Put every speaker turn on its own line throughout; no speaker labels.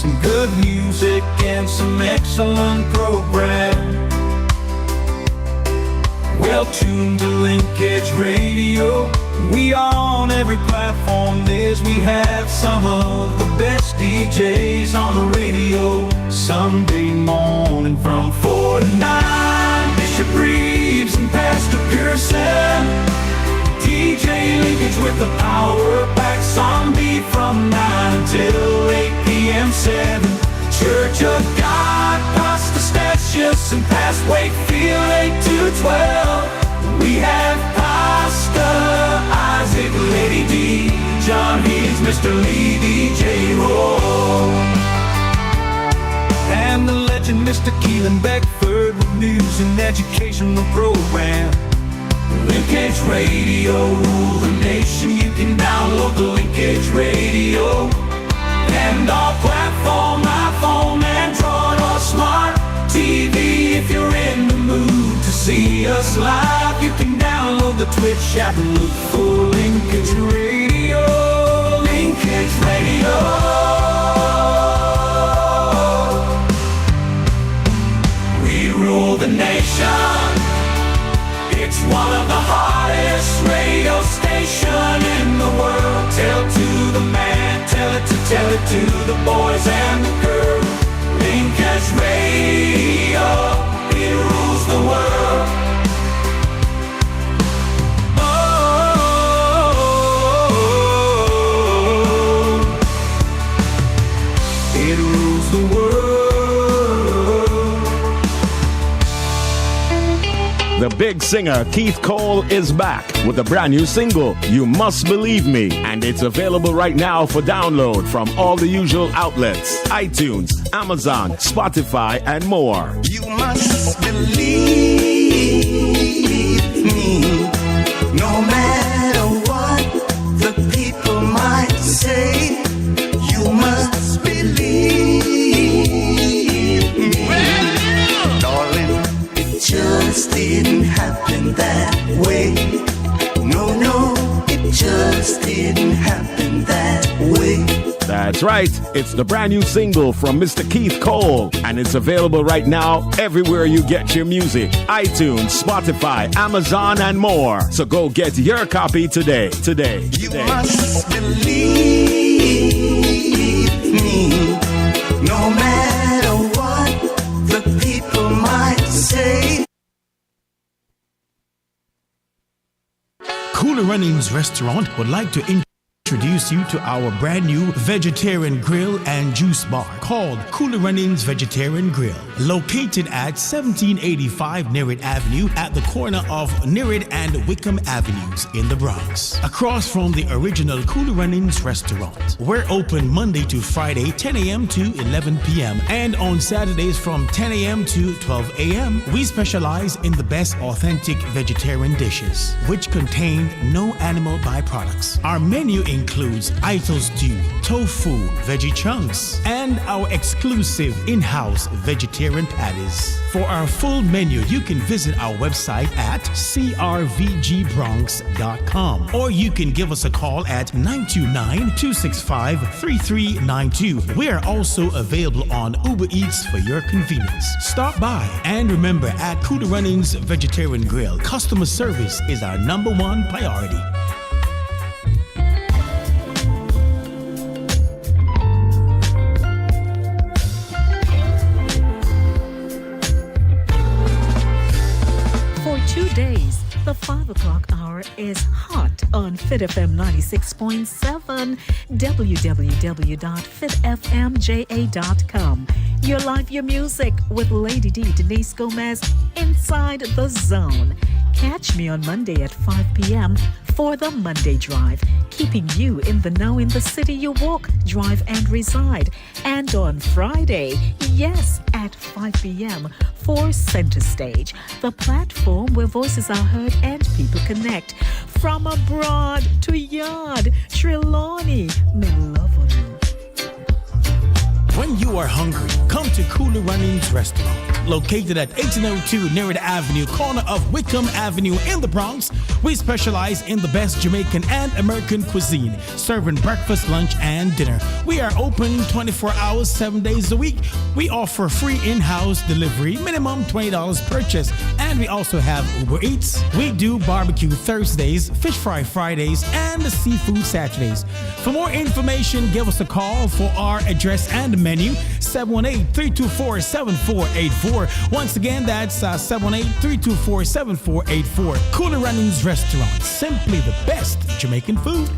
some good music and some excellent program. Well tuned to Linkage Radio. We are on every platform as we have some of the best DJs on the radio. Sunday morning from 4 to 9, Bishop Reeves and Pastor Pearson. DJ Linkage with the power pack on beat from 9 till 8 p.m. 7. Church of God, Pastor Statius and Past Wakefield 8 to 12. We have Pastor Isaac, Lady D, John Hayes, Mr. Lee, DJ Roll, and the legend Mr. Keelan Beckford with news and educational program. Linkage Radio, rule the nation. You can download the Linkage Radio and our platform, iPhone, Android, or smart TV. If you're in the mood to see us live, you can download the Twitch app and look for Linkage Radio. Linkage Radio. We rule the nation. It's one of the hottest radio station in the world. Tell to the man, tell it to the boys and the girls. Linkage Radio, it rules the world. Oh, it rules the world.
The big singer Keith Cole is back with a brand new single, You Must Believe Me, and it's available right now for download from all the usual outlets: iTunes, Amazon, Spotify, and more.
You must believe me, no matter what the people might say. You must believe me, darling. It just didn't happen that way. No, it just didn't happen that way.
That's right, it's the brand new single from Mr. Keith Cole, and it's available right now everywhere you get your music: iTunes, Spotify, Amazon, and more. So go get your copy today.
You must believe me, no matter what the people might say.
Cooler Runnings Restaurant would like to introduce you to our brand new vegetarian grill and juice bar called Cooler Runnings Vegetarian Grill, located at 1785 Nerid Avenue at the corner of Nerid and Wickham Avenues in the Bronx, across from the original Cooler Runnings Restaurant. We're open Monday to Friday 10 a.m. to 11 p.m. and on Saturdays from 10 a.m. to 12 a.m. We specialize in the best authentic vegetarian dishes, which contain no animal byproducts. Our menu includes Ito stew, tofu, veggie chunks, and our exclusive in-house vegetarian patties. For our full menu, you can visit our website at crvgbronx.com, or you can give us a call at 929-265-3392. We are also available on Uber Eats for your convenience. Stop by, and remember, at Cooler Runnings Vegetarian Grill, customer service is our #1 priority.
Days, the 5 o'clock hour is hot on Fit FM 96.7, www.fitfmja.com. Your life, your music with Lady D, Denise Gomez, inside the zone. Catch me on Monday at 5 p.m. for the Monday Drive, keeping you in the know in the city you walk, drive, and reside. And on Friday, yes, at 5 p.m. for Center Stage, the platform where voices are heard and people connect. From abroad to yard, Trelawney, me love on you.
When When you are hungry, come to Cooler Runnings Restaurant. Located at 1802 Nerid Avenue, corner of Wickham Avenue in the Bronx, we specialize in the best Jamaican and American cuisine, serving breakfast, lunch, and dinner. We are open 24 hours, 7 days a week. We offer free in-house delivery, minimum $20 purchase, and we also have Uber Eats. We do barbecue Thursdays, fish fry Fridays, and seafood Saturdays. For more information, give us a call for our address and menu, 718-324-7484. Once again, that's 718-324-7484. Cooler Runnings Restaurant, simply the best Jamaican food.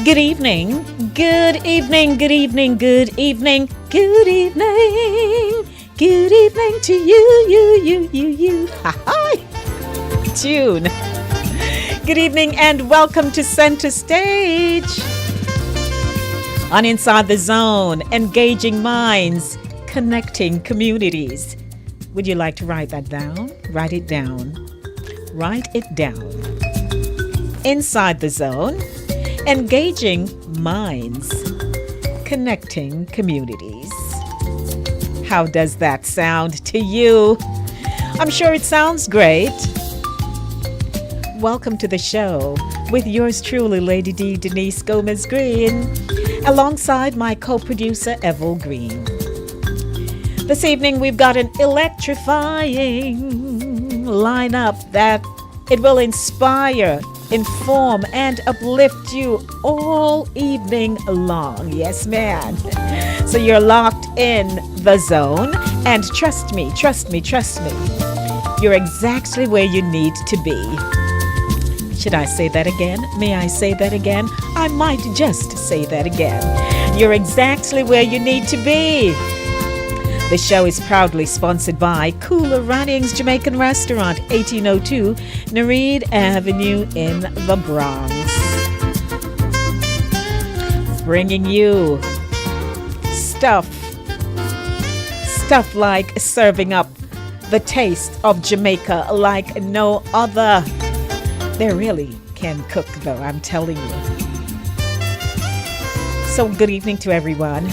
Good evening, good evening, good evening, good evening, good evening, good evening to you. Hi, tune. Good evening and welcome to Center Stage. On Inside the Zone, engaging minds, connecting communities. Would you like to write that down? Write it down. Write it down. Inside the Zone, engaging minds, connecting communities. How does that sound to you? I'm sure it sounds great. Welcome to the show with yours truly, Lady D, Denise Gomez Green, alongside my co-producer, Evel Green. This evening, we've got an electrifying lineup that it will inspire, inform, and uplift you all evening long. Yes, ma'am. So you're locked in the zone, and trust me, you're exactly where you need to be. Should I say that again? May I say that again? I might just say that again. You're exactly where you need to be. The show is proudly sponsored by Cooler Runnings Jamaican Restaurant, 1802 Nerid Avenue in the Bronx. Bringing you stuff like serving up the taste of Jamaica like no other. They really can cook, though, I'm telling you. So good evening to everyone.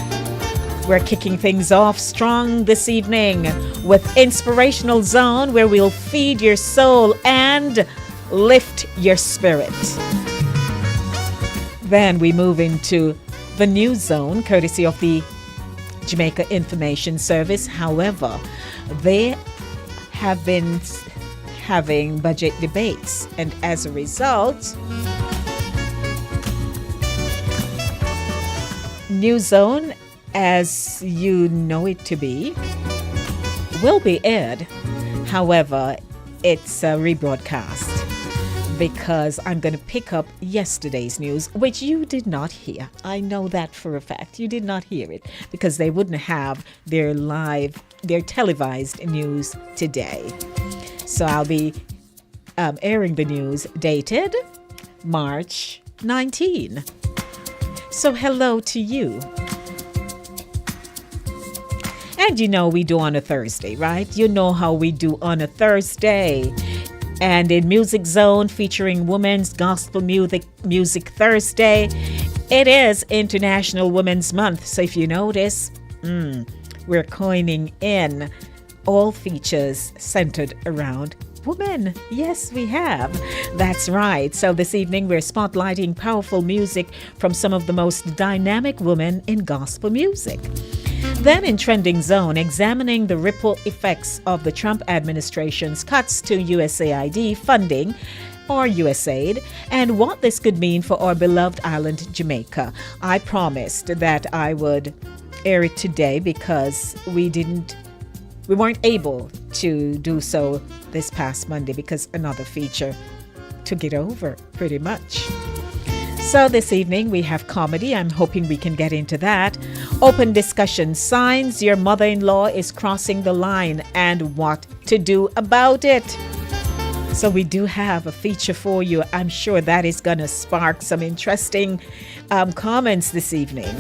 We're kicking things off strong this evening with Inspirational Zone, where we'll feed your soul and lift your spirit. Then we move into the New Zone, courtesy of the Jamaica Information Service. However, they have been having budget debates, and as a result, New Zone, as you know it to be, will be aired. However, it's a rebroadcast because I'm going to pick up yesterday's news, which you did not hear. I know that for a fact. You did not hear it because they wouldn't have their televised news today. So I'll be airing the news dated March 19. So hello to you. And you know we do on a Thursday, right? You know how we do on a Thursday. And in Music Zone, featuring Women's Gospel Music Thursday, it is International Women's Month. So if you notice, We're coining in all features centered around women. Yes, we have. That's right. So this evening we're spotlighting powerful music from some of the most dynamic women in gospel music. Then in Trending Zone, examining the ripple effects of the Trump administration's cuts to USAID funding or USAID and what this could mean for our beloved island Jamaica. I promised that I would air it today because we weren't able to do so this past Monday because another feature took it over pretty much. So this evening we have comedy. I'm hoping we can get into that. Open discussion, signs your mother-in-law is crossing the line and what to do about it. So we do have a feature for you. I'm sure that is going to spark some interesting comments this evening.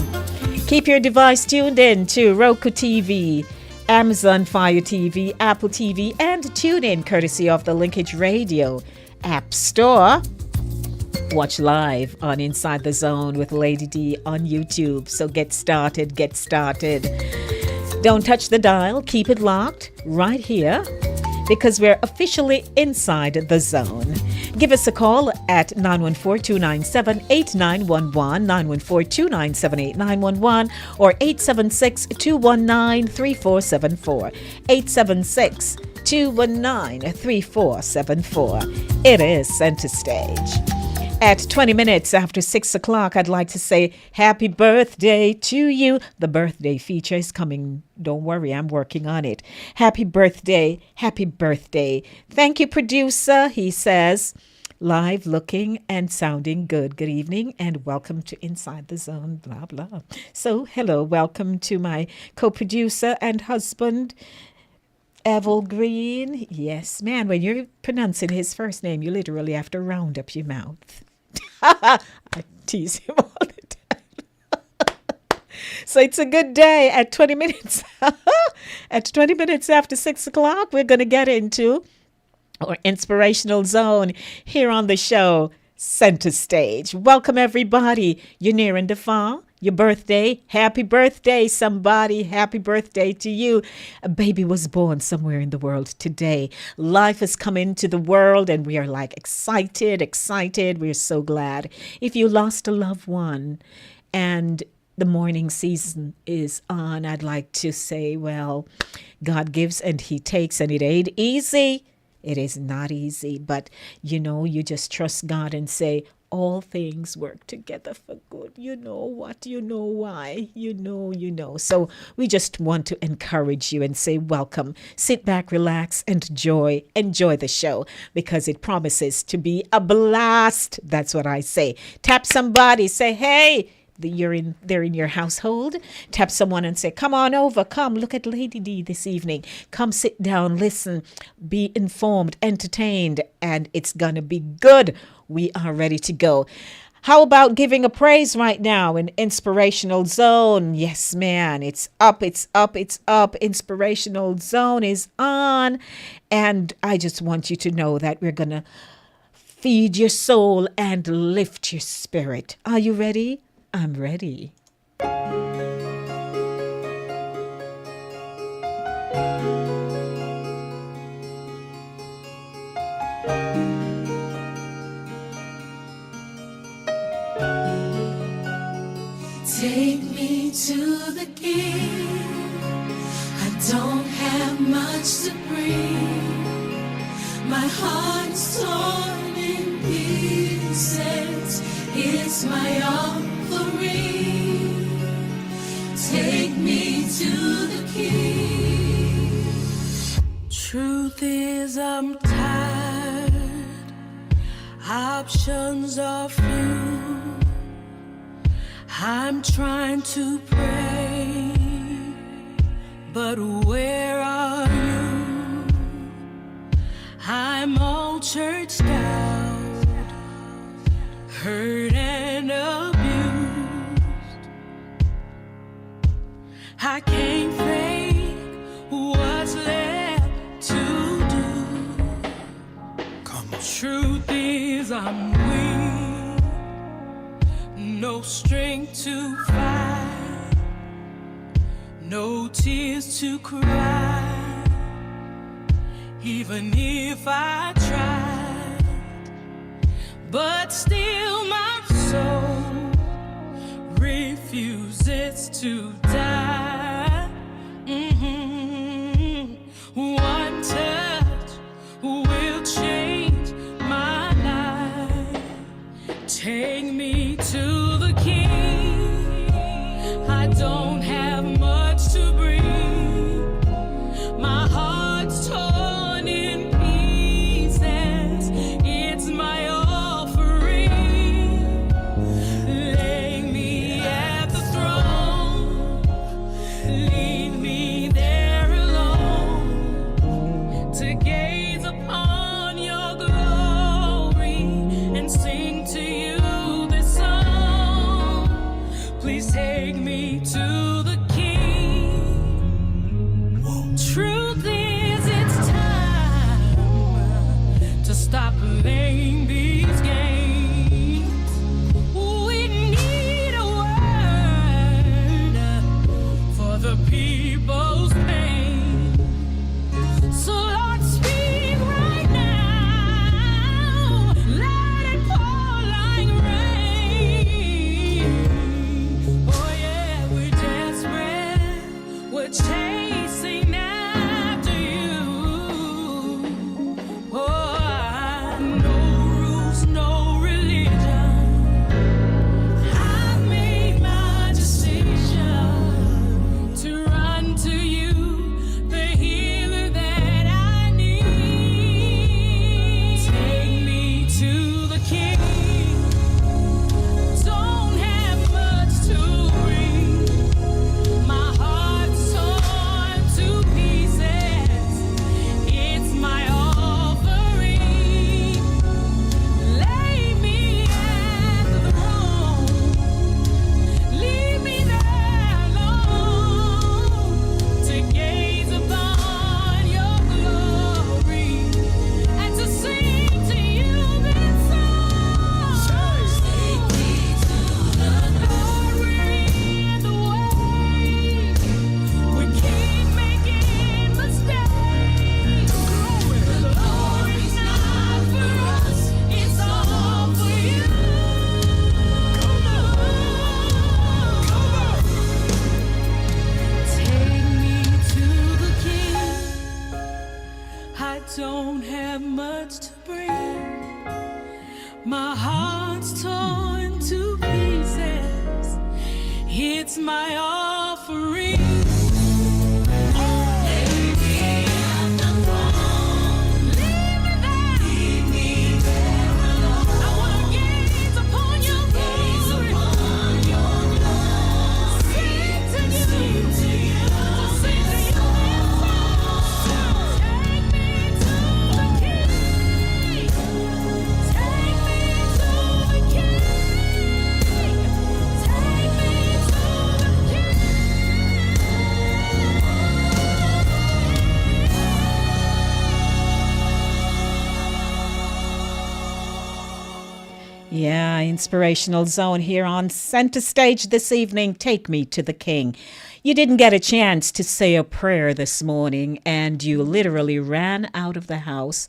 Keep your device tuned in to Roku TV, Amazon Fire TV, Apple TV, and TuneIn, courtesy of the Linkage Radio App Store. Watch live on Inside the Zone with Lady D on YouTube. So get started. Don't touch the dial. Keep it locked right here because we're officially inside the zone. Give us a call at 914-297-8911, 914-297-8911, or 876-219-3474, 876-219-3474. It is Center Stage. At 20 minutes after 6 o'clock, I'd like to say happy birthday to you. The birthday feature is coming. Don't worry, I'm working on it. Happy birthday. Happy birthday. Thank you, producer. He says, live, looking and sounding good. Good evening and welcome to Inside the Zone, blah, blah. So, hello, welcome to my co-producer and husband, Evel Green. Yes, man, when you're pronouncing his first name, you literally have to round up your mouth. I tease him all the time. So it's a good day. At 20 minutes after 6 o'clock, we're going to get into our inspirational zone here on the show, Center Stage. Welcome, everybody. You're nearing the fall. Your birthday. Happy birthday, somebody. Happy birthday to you. A baby was born somewhere in the world today. Life has come into the world and we are like excited. We're so glad. If you lost a loved one and the mourning season is on, I'd like to say, well, God gives and he takes, and it ain't easy. It is not easy, but you just trust God and say, all things work together for good. You know what? You know why? You know. So we just want to encourage you and say welcome. Sit back, relax, and enjoy the show because it promises to be a blast. That's what I say. Tap somebody. Say, hey. They're in your household. Tap someone and say, come on over. Come look at Lady D this evening. Come sit down, listen, be informed, entertained, and it's going to be good. We are ready to go. How about giving a praise right now in Inspirational Zone? Yes, man, it's up. Inspirational Zone is on. And I just want you to know that we're going to feed your soul and lift your spirit. Are you ready? I'm ready.
Take me to the King. I don't have much to bring. My heart's torn in pieces. It's my offering. Take me to the King. Truth is, I'm tired. Options are few. I'm trying to pray, but where are you? I'm all churched out, hurt and abused. I can't fake what's left to do. Come on. Truth is, I'm weak, no strength to fight, no tears to cry, even if I tried, but still my soul refuses to die. One touch will change my life. Take me to the King. I don't have much to bring. My heart's torn in pieces. It's my offering. Lay me at the throne. Leave me there alone to gaze upon your glory and sing to you this song. Please take me to the King. Truth is, it's time to stop playing these games. We need a word for the people's pain. So Lord, speak right now. Let it pour like rain. Oh yeah, we're desperate. We're chasing after you. Oh, no rules, no religion. I've made my decision to run to you, the healer that I need. Take me to the King. Don't have much to bring. My heart's torn to pieces. It's my offering. Lay me at the throne. Leave me there alone to gaze upon your glory and to sing to you this song. Take me to the glory and the way. We keep making mistakes. The glory's not for us, it's all for you. Take me to the King. I don't have much to bring. My heart's torn to pieces. It's my offering. Leave me at the throne. Leave me there. Leave me there alone. I wanna gaze upon your glory. Sing to you. To sing to you this song. Take me to the King. Take me to the King. Take me to the King.
Yeah, inspirational zone here on center stage this evening. Take me to the King. You didn't get a chance to say a prayer this morning and you literally ran out of the house.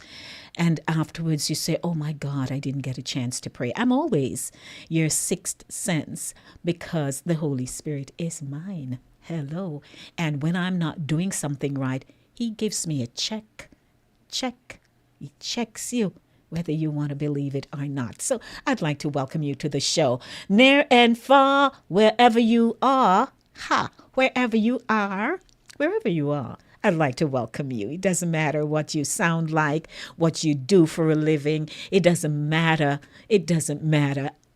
And afterwards you say, oh my God, I didn't get a chance to pray. I'm always your sixth sense because the Holy Spirit is mine. Hello. And when I'm not doing something right, he gives me a check. He checks you, whether you want to believe it or not. So I'd like to welcome you to the show. Near and far, wherever you are, wherever you are, I'd like to welcome you. It doesn't matter what you sound like, what you do for a living. It doesn't matter.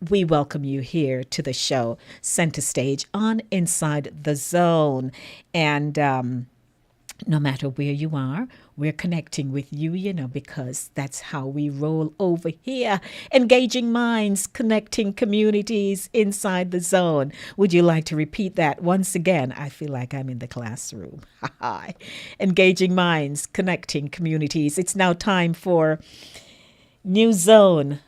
We welcome you here to the show, Center Stage on Inside the Zone. And no matter where you are, we're connecting with you, because that's how we roll over here. Engaging minds, connecting communities inside the zone. Would you like to repeat that once again? I feel like I'm in the classroom. Engaging minds, connecting communities. It's now time for New Zone.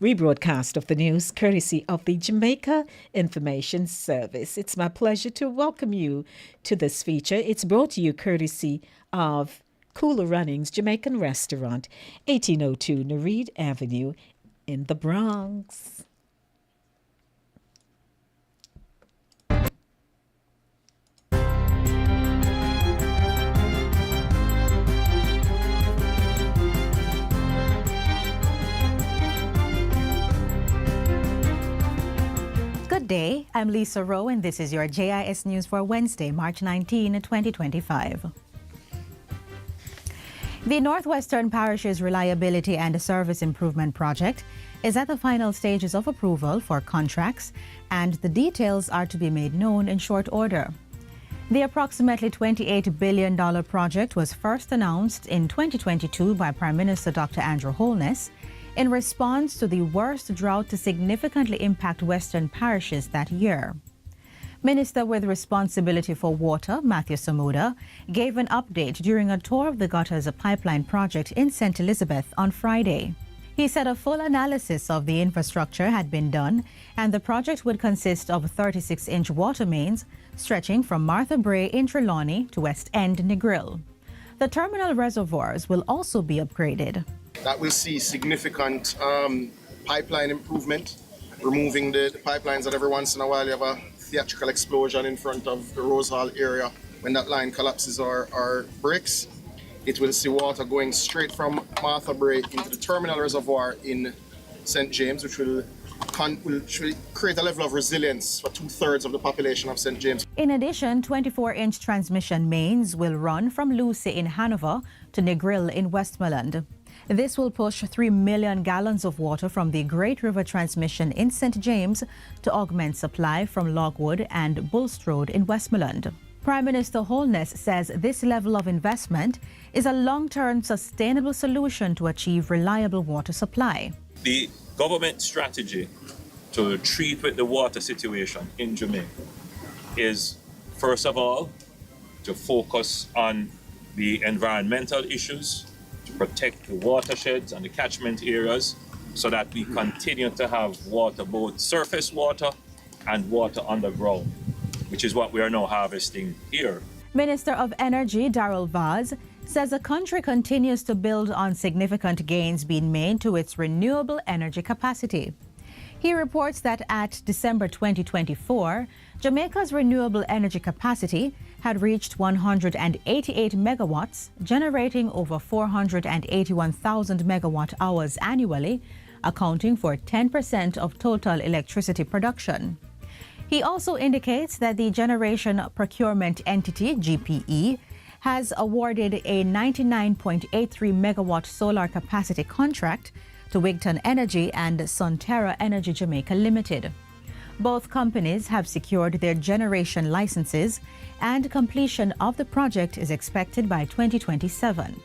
rebroadcast of the news courtesy of the Jamaica Information Service. It's my pleasure to welcome you to this feature. It's brought to you courtesy of Cooler Runnings Jamaican Restaurant, 1802 Nereid Avenue in the Bronx.
Good day, I'm Lisa Rowe and this is your JIS News for Wednesday, March 19, 2025. The Northwestern Parishes Reliability and Service Improvement Project is at the final stages of approval for contracts, and the details are to be made known in short order. The approximately $28 billion project was first announced in 2022 by Prime Minister Dr. Andrew Holness in response to the worst drought to significantly impact Western parishes that year. Minister with responsibility for water, Matthew Samuda, gave an update during a tour of the Gutters Pipeline project in St. Elizabeth on Friday. He said a full analysis of the infrastructure had been done and the project would consist of 36-inch water mains stretching from Martha Bray in Trelawney to West End Negril. The terminal reservoirs will also be upgraded.
That will see significant pipeline improvement, removing the pipelines that every once in a while you have a theatrical explosion in front of the Rose Hall area when that line collapses or breaks. It will see water going straight from Martha Bray into the terminal reservoir in St. James, which will create a level of resilience for 2/3 of the population of St. James.
In addition, 24-inch transmission mains will run from Lucy in Hanover to Negril in Westmoreland. This will push 3 million gallons of water from the Great River Transmission in St. James to augment supply from Logwood and Bulstrode in Westmoreland. Prime Minister Holness says this level of investment is a long-term sustainable solution to achieve reliable water supply.
The government strategy to treat with the water situation in Jamaica is, first of all, to focus on the environmental issues, to protect the watersheds and the catchment areas so that we continue to have water, both surface water and water underground, which is what we are now harvesting here.
Minister of Energy Darrell Vaz says the country continues to build on significant gains being made to its renewable energy capacity. He reports that at December 2024, Jamaica's renewable energy capacity had reached 188 megawatts, generating over 481,000 megawatt hours annually, accounting for 10% of total electricity production. He also indicates that the Generation Procurement Entity, GPE, has awarded a 99.83 megawatt solar capacity contract to Wigton Energy and Sunterra Energy Jamaica Limited. Both companies have secured their generation licenses, and completion of the project is expected by 2027.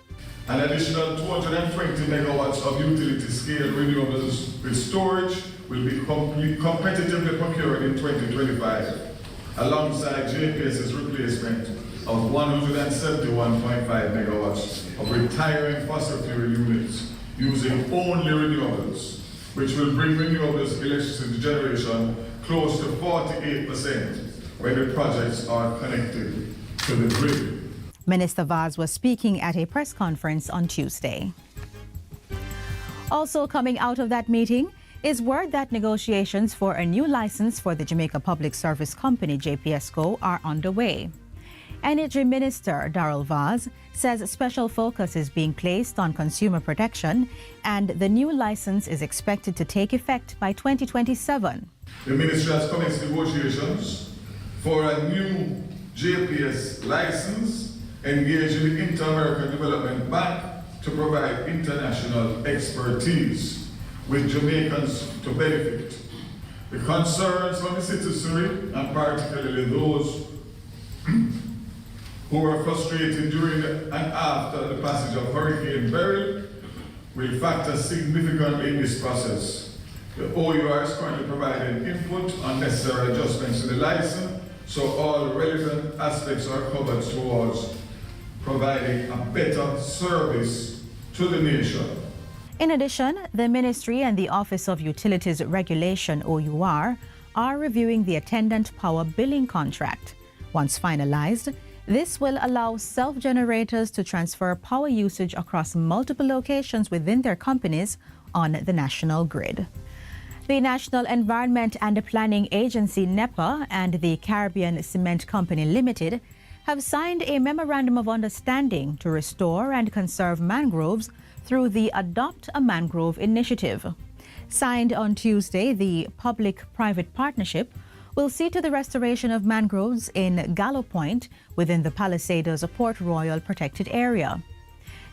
An additional 220 megawatts of utility-scale renewables with storage will be competitively procured in 2025, alongside JPS's replacement of 171.5 megawatts of retiring fossil fuel units using only renewables, which will bring renewables electricity generation close to 48% when the projects are connected to the grid.
Minister Vaz was speaking at a press conference on Tuesday. Also coming out of that meeting is word that negotiations for a new license for the Jamaica Public Service Company, JPSCO, are underway. Energy Minister Darrell Vaz says special focus is being placed on consumer protection, and the new license is expected to take effect by 2027.
The ministry has commenced negotiations for a new JPS license, engaging the Inter-American Development Bank to provide international expertise with Jamaicans to benefit. The concerns from the citizenry, and particularly those who were frustrated during and after the passage of Hurricane Beryl, will factor significantly in this process. The OUR is currently providing input on necessary adjustments to the license, so all relevant aspects are covered towards providing a better service to the nation.
In addition, the Ministry and the Office of Utilities Regulation, OUR, are reviewing the attendant power billing contract. Once finalized, this will allow self-generators to transfer power usage across multiple locations within their companies on the national grid. The National Environment and Planning Agency, NEPA, and the Caribbean Cement Company Limited have signed a memorandum of understanding to restore and conserve mangroves through the Adopt a Mangrove initiative. Signed on Tuesday, the public-private partnership will see to the restoration of mangroves in Gallo Point within the Palisadoes Port Royal Protected Area.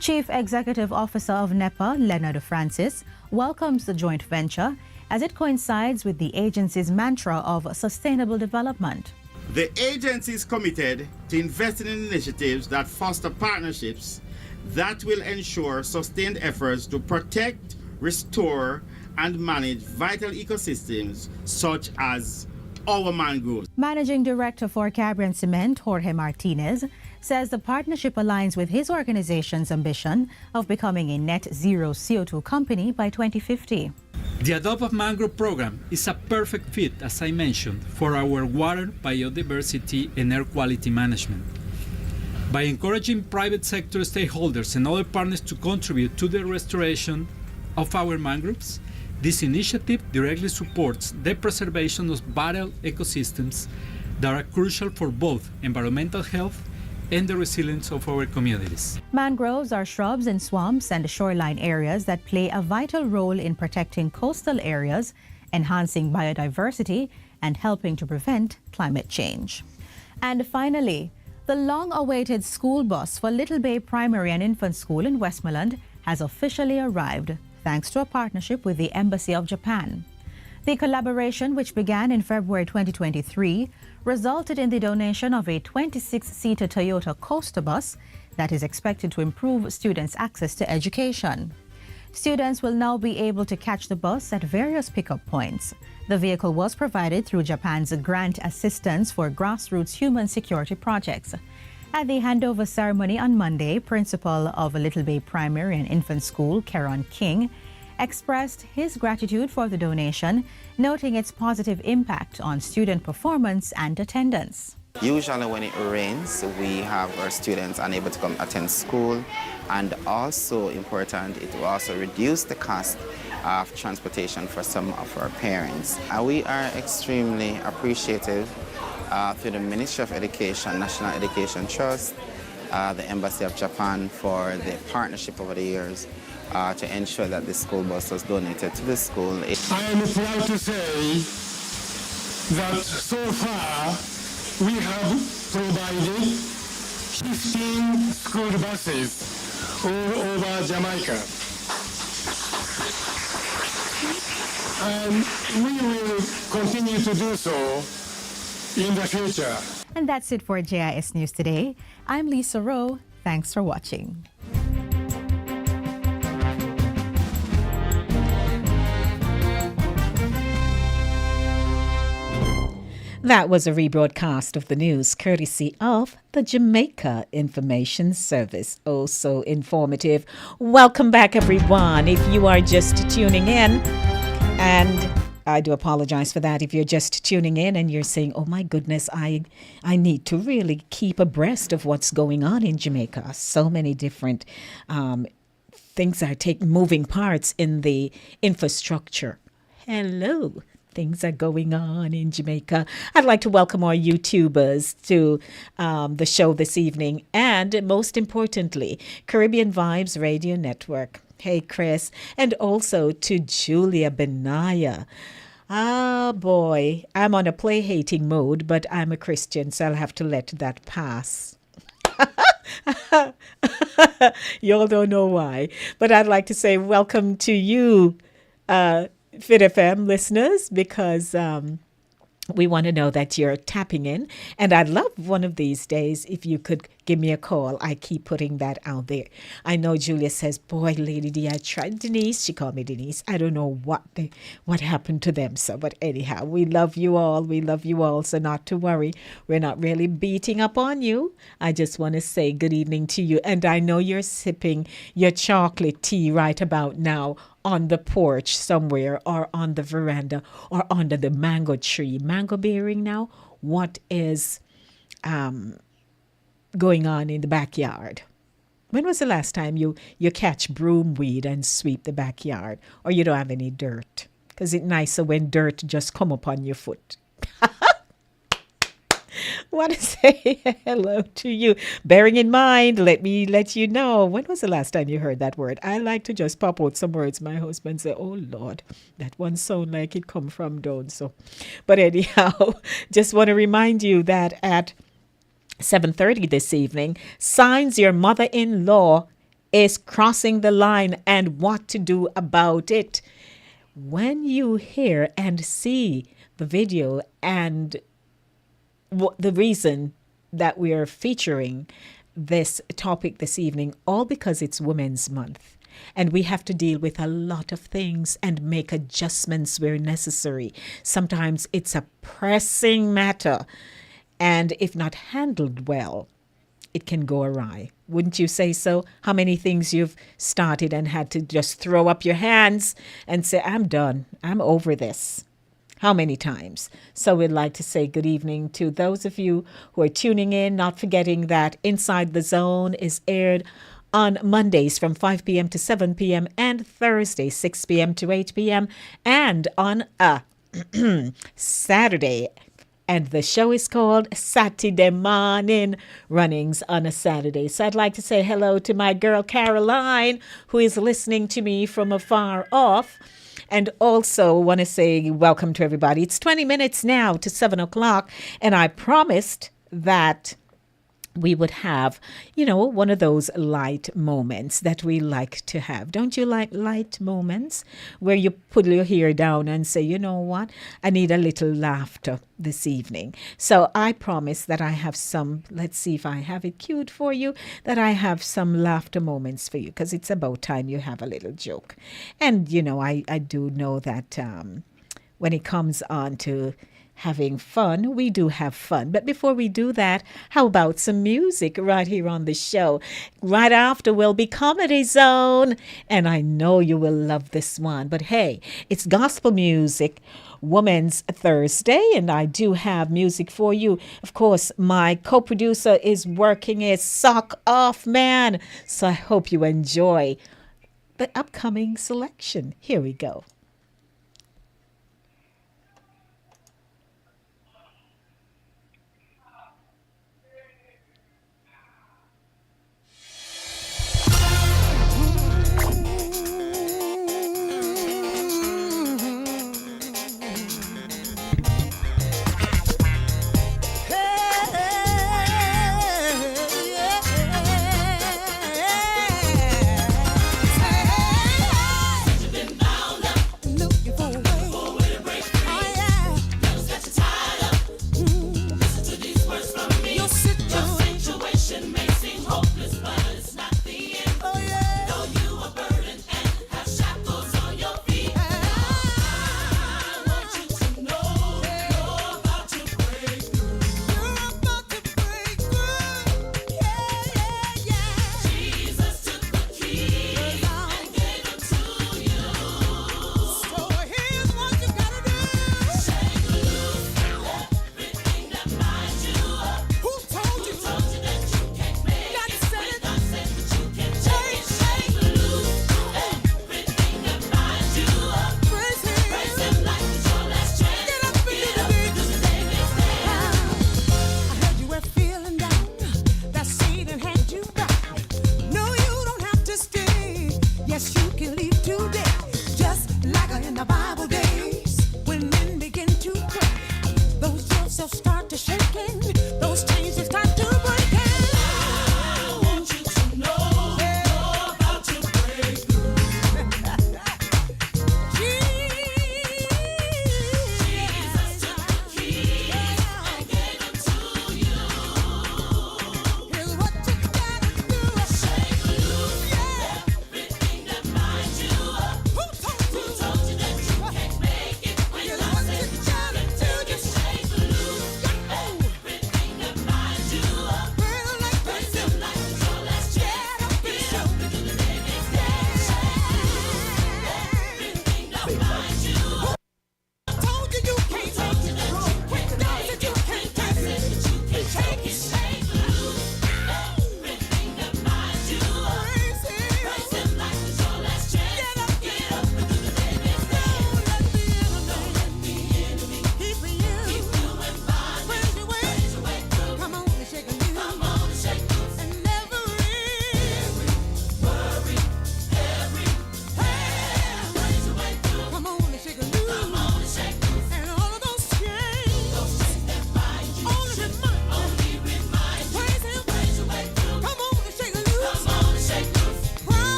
Chief Executive Officer of NEPA, Leonard Francis, welcomes the joint venture as it coincides with the agency's mantra of sustainable development.
The agency is committed to investing in initiatives that foster partnerships that will ensure sustained efforts to protect, restore, and manage vital ecosystems such as our mangroves.
Managing Director for Caribbean Cement, Jorge Martinez, says the partnership aligns with his organization's ambition of becoming a net zero CO2 company by 2050.
The Adopt a Mangrove program is a perfect fit, as I mentioned, for our water, biodiversity, and air quality management. By encouraging private sector stakeholders and other partners to contribute to the restoration of our mangroves, this initiative directly supports the preservation of vital ecosystems that are crucial for both environmental health and the resilience of our communities.
Mangroves are shrubs in swamps and shoreline areas that play a vital role in protecting coastal areas, enhancing biodiversity, and helping to prevent climate change. And finally, the long-awaited school bus for Little Bay Primary and Infant School in Westmoreland has officially arrived, thanks to a partnership with the Embassy of Japan. The collaboration, which began in February 2023, resulted in the donation of a 26-seater Toyota Coaster bus that is expected to improve students' access to education. Students will now be able to catch the bus at various pickup points. The vehicle was provided through Japan's grant assistance for grassroots human security projects. At the handover ceremony on Monday, Principal of Little Bay Primary and Infant School, Keron King, expressed his gratitude for the donation, noting its positive impact on student performance and attendance.
Usually when it rains, we have our students unable to come attend school, and also important, it will also reduce the cost of transportation for some of our parents. We are extremely appreciative to the Ministry of Education, National Education Trust, the Embassy of Japan for the partnership over the years to ensure that the school bus was donated to the school.
I am proud to say that so far we have provided 15 school buses all over Jamaica. And we will continue to do so in the future.
And that's it for JIS News Today. I'm Lisa Rowe. Thanks for watching.
That was a rebroadcast of the news courtesy of the Jamaica Information Service. Oh, so informative. Welcome back, everyone. If you are just tuning in, and I do apologize for that. If you're just tuning in and you're saying, oh my goodness, I need to really keep abreast of what's going on in Jamaica. So many different things are moving parts in the infrastructure. Hello. Things are going on in Jamaica. I'd like to welcome our YouTubers to the show this evening. And most importantly, Caribbean Vibes Radio Network. Hey, Chris. And also to Julia Benaya. Ah, boy. I'm on a play-hating mode, but I'm a Christian, so I'll have to let that pass. Y'all don't know why. But I'd like to say welcome to you, Fit FM listeners, because we want to know that you're tapping in. And I'd love one of these days if you could give me a call. I keep putting that out there. I know Julia says, boy, Lady D, I tried Denise. She called me Denise. I don't know what happened to them. So, but anyhow, we love you all. We love you all. So not to worry. We're not really beating up on you. I just want to say good evening to you. And I know you're sipping your chocolate tea right about now on the porch somewhere or on the veranda or under the mango tree. Mango bearing now? What is going on in the backyard? When was the last time you catch broomweed and sweep the backyard? Or you don't have any dirt? Because it's nicer when dirt just come upon your foot. Want to say hello to you. Bearing in mind, let me let you know, when was the last time you heard that word? I like to just pop out some words. My husband say, oh Lord, that one sound like it come from down. So, but anyhow, just want to remind you that at 7:30 this evening, signs your mother-in-law is crossing the line and what to do about it. When you hear and see the video and the reason that we are featuring this topic this evening, all because it's Women's Month. And we have to deal with a lot of things and make adjustments where necessary. Sometimes it's a pressing matter. And if not handled well, it can go awry. Wouldn't you say so? How many things you've started and had to just throw up your hands and say, I'm done. I'm over this. How many times? So we'd like to say good evening to those of you who are tuning in, not forgetting that Inside the Zone is aired on Mondays from 5 p.m. to 7 p.m. and Thursdays 6 p.m. to 8 p.m. and on a Saturday. And the show is called Saturday Morning Runnings on a Saturday. So I'd like to say hello to my girl Caroline, who is listening to me from afar off. And also want to say welcome to everybody. It's 20 minutes now to 7 o'clock. And I promised that we would have, one of those light moments that we like to have. Don't you like light moments where you put your hair down and say, you know what, I need a little laughter this evening. So I promise that I have some, let's see if I have it queued for you, that I have some laughter moments for you, because it's about time you have a little joke. And, I do know that when it comes on to having fun, we do have fun. But before we do that, how about some music right here on the show? Right after will be Comedy Zone, and I know you will love this one. But hey, it's gospel music, Women's Thursday, and I do have music for you. Of course, my co-producer is working his sock off, man. So I hope you enjoy the upcoming selection. Here we go.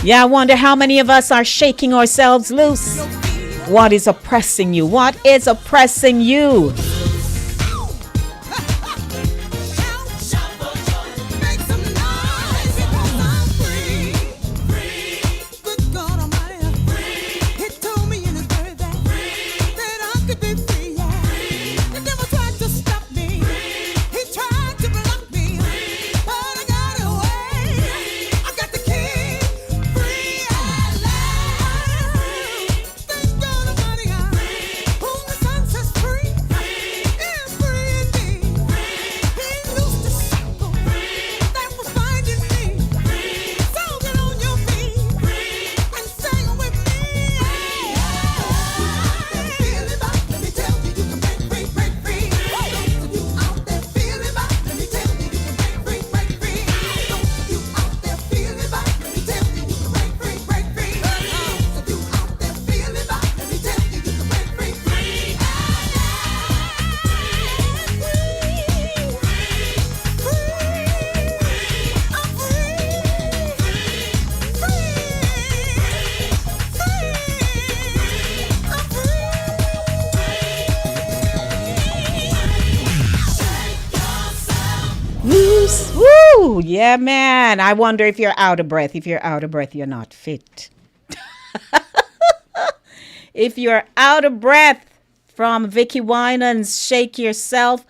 Yeah, I wonder how many of us are shaking ourselves loose. What is oppressing you? What is oppressing you? Woo! Yeah, man. I wonder if you're out of breath. If you're out of breath, you're not fit. If you're out of breath from Vicky Winans, Shake Yourself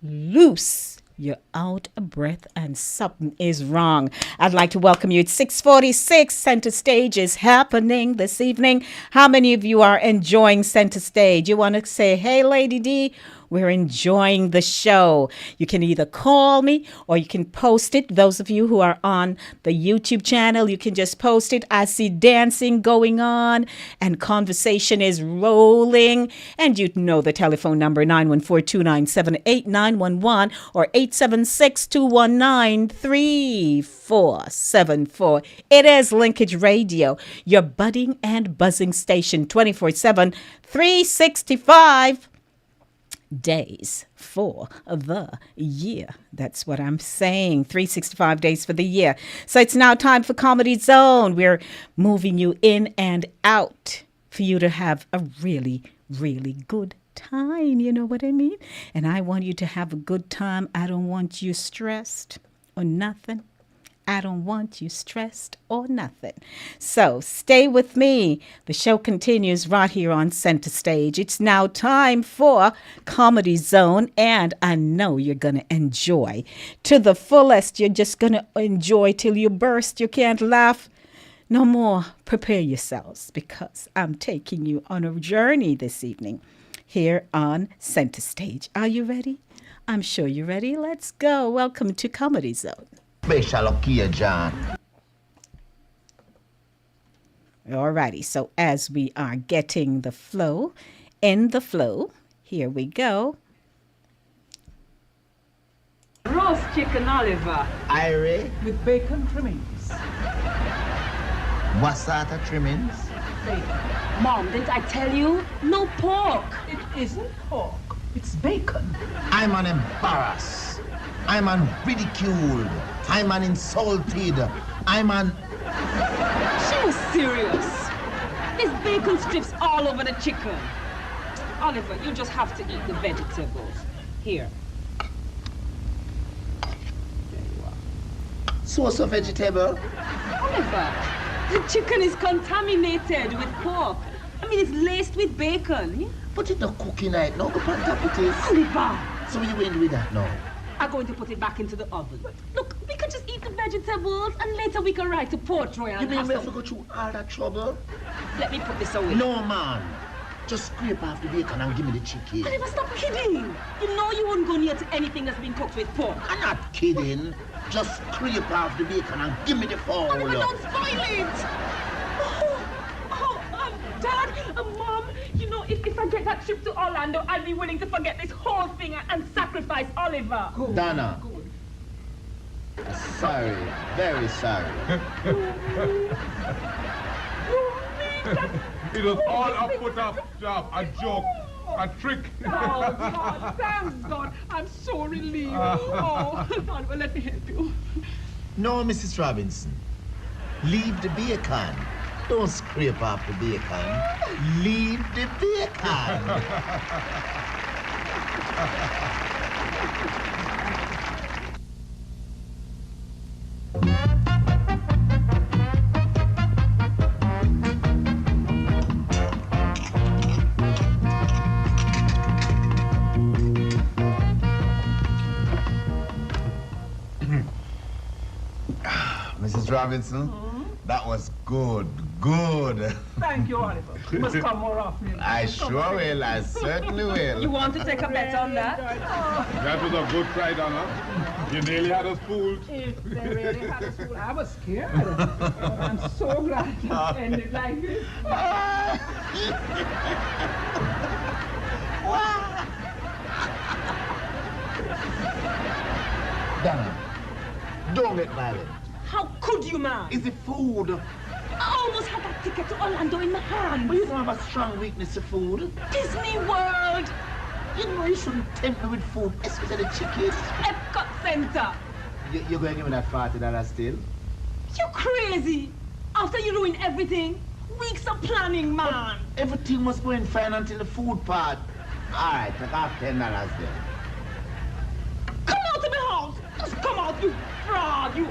Loose. You're out of breath and something is wrong. I'd like to welcome you at 646. Center Stage is happening this evening. How many of you are enjoying Center Stage? You want to say, hey, Lady D, we're enjoying the show. You can either call me or you can post it. Those of you who are on the YouTube channel, you can just post it. I see dancing going on and conversation is rolling. And you know the telephone number 914-297-8911 or 876-219-3474. It is Linkage Radio, your budding and buzzing station 24/7, 365 days for the year. That's what I'm saying. 365 days for the year. So it's now time for Comedy Zone. We're moving you in and out for you to have a really, really good time. You know what I mean? And I want you to have a good time. I don't want you stressed or nothing. I don't want you stressed or nothing. So stay with me. The show continues right here on Center Stage. It's now time for Comedy Zone, and I know you're going to enjoy to the fullest. You're just going to enjoy till you burst. You can't laugh no more. Prepare yourselves because I'm taking you on a journey this evening here on Center Stage. Are you ready? I'm sure you're ready. Let's go. Welcome to Comedy Zone.
Special occasion.
Alrighty, so as we are getting the flow, in the flow, here we go.
Roast chicken, Oliver.
Irie.
With bacon trimmings.
What sort of trimmings?
Bacon. Mom, didn't I tell you? No pork. It isn't pork. It's bacon.
I'm an embarrassed. I'm an ridiculed. I'm an insulted. I'm an...
She was serious. There's bacon strips all over the chicken. Oliver, you just have to eat the vegetables. Here. There you are.
Sauce of vegetable?
Oliver, the chicken is contaminated with pork. I mean, it's laced with bacon.
But it's not cooking right now. Go on top it is.
Oliver!
So what are you going to do with that now?
I'm going to put it back into the oven. Look, we can just eat the vegetables and later we can write to Port Royal.
You mean we have to go through all that trouble?
Let me put this away.
No, man. Just scrape off the bacon and give me the chicken.
Oliver, stop kidding. You know you won't go near to anything that's been cooked with pork.
I'm not kidding. Just scrape off the bacon and give me the fowl.
Oliver, don't spoil it. Dad, Mom, you know, if I get that trip to Orlando, I'd be willing to forget this whole thing and sacrifice Oliver.
Good. Donna. Good. Sorry, very sorry.
It was all a put up job, a joke, a trick.
Oh, God, thank God. I'm so relieved. Oliver, let me help you.
No, Mrs. Robinson. Leave the bacon. Don't scrape off the bacon. Leave the bacon. Mrs. Robinson, that was good.
Thank you, Oliver. You must come more often.
I sure will. I certainly will.
You want to take a bet on that?
That was a good try, Donna. You nearly had us fooled.
If they really had us fooled, I was scared. I'm so glad it ended like this.
Donna, don't get violent.
How could you, man?
It's the food.
I almost had that ticket to Orlando in my hand.
But you don't have a strong weakness to food.
Disney World.
You know you shouldn't tempt me with food, especially the chicken.
Epcot Center.
You're going to give me that $40 still?
You crazy? After you ruin everything? Weeks of planning, man.
Everything must go in fine until the food part. All right, take off $10 then.
Come out of my house. Just come out, you fraud, you...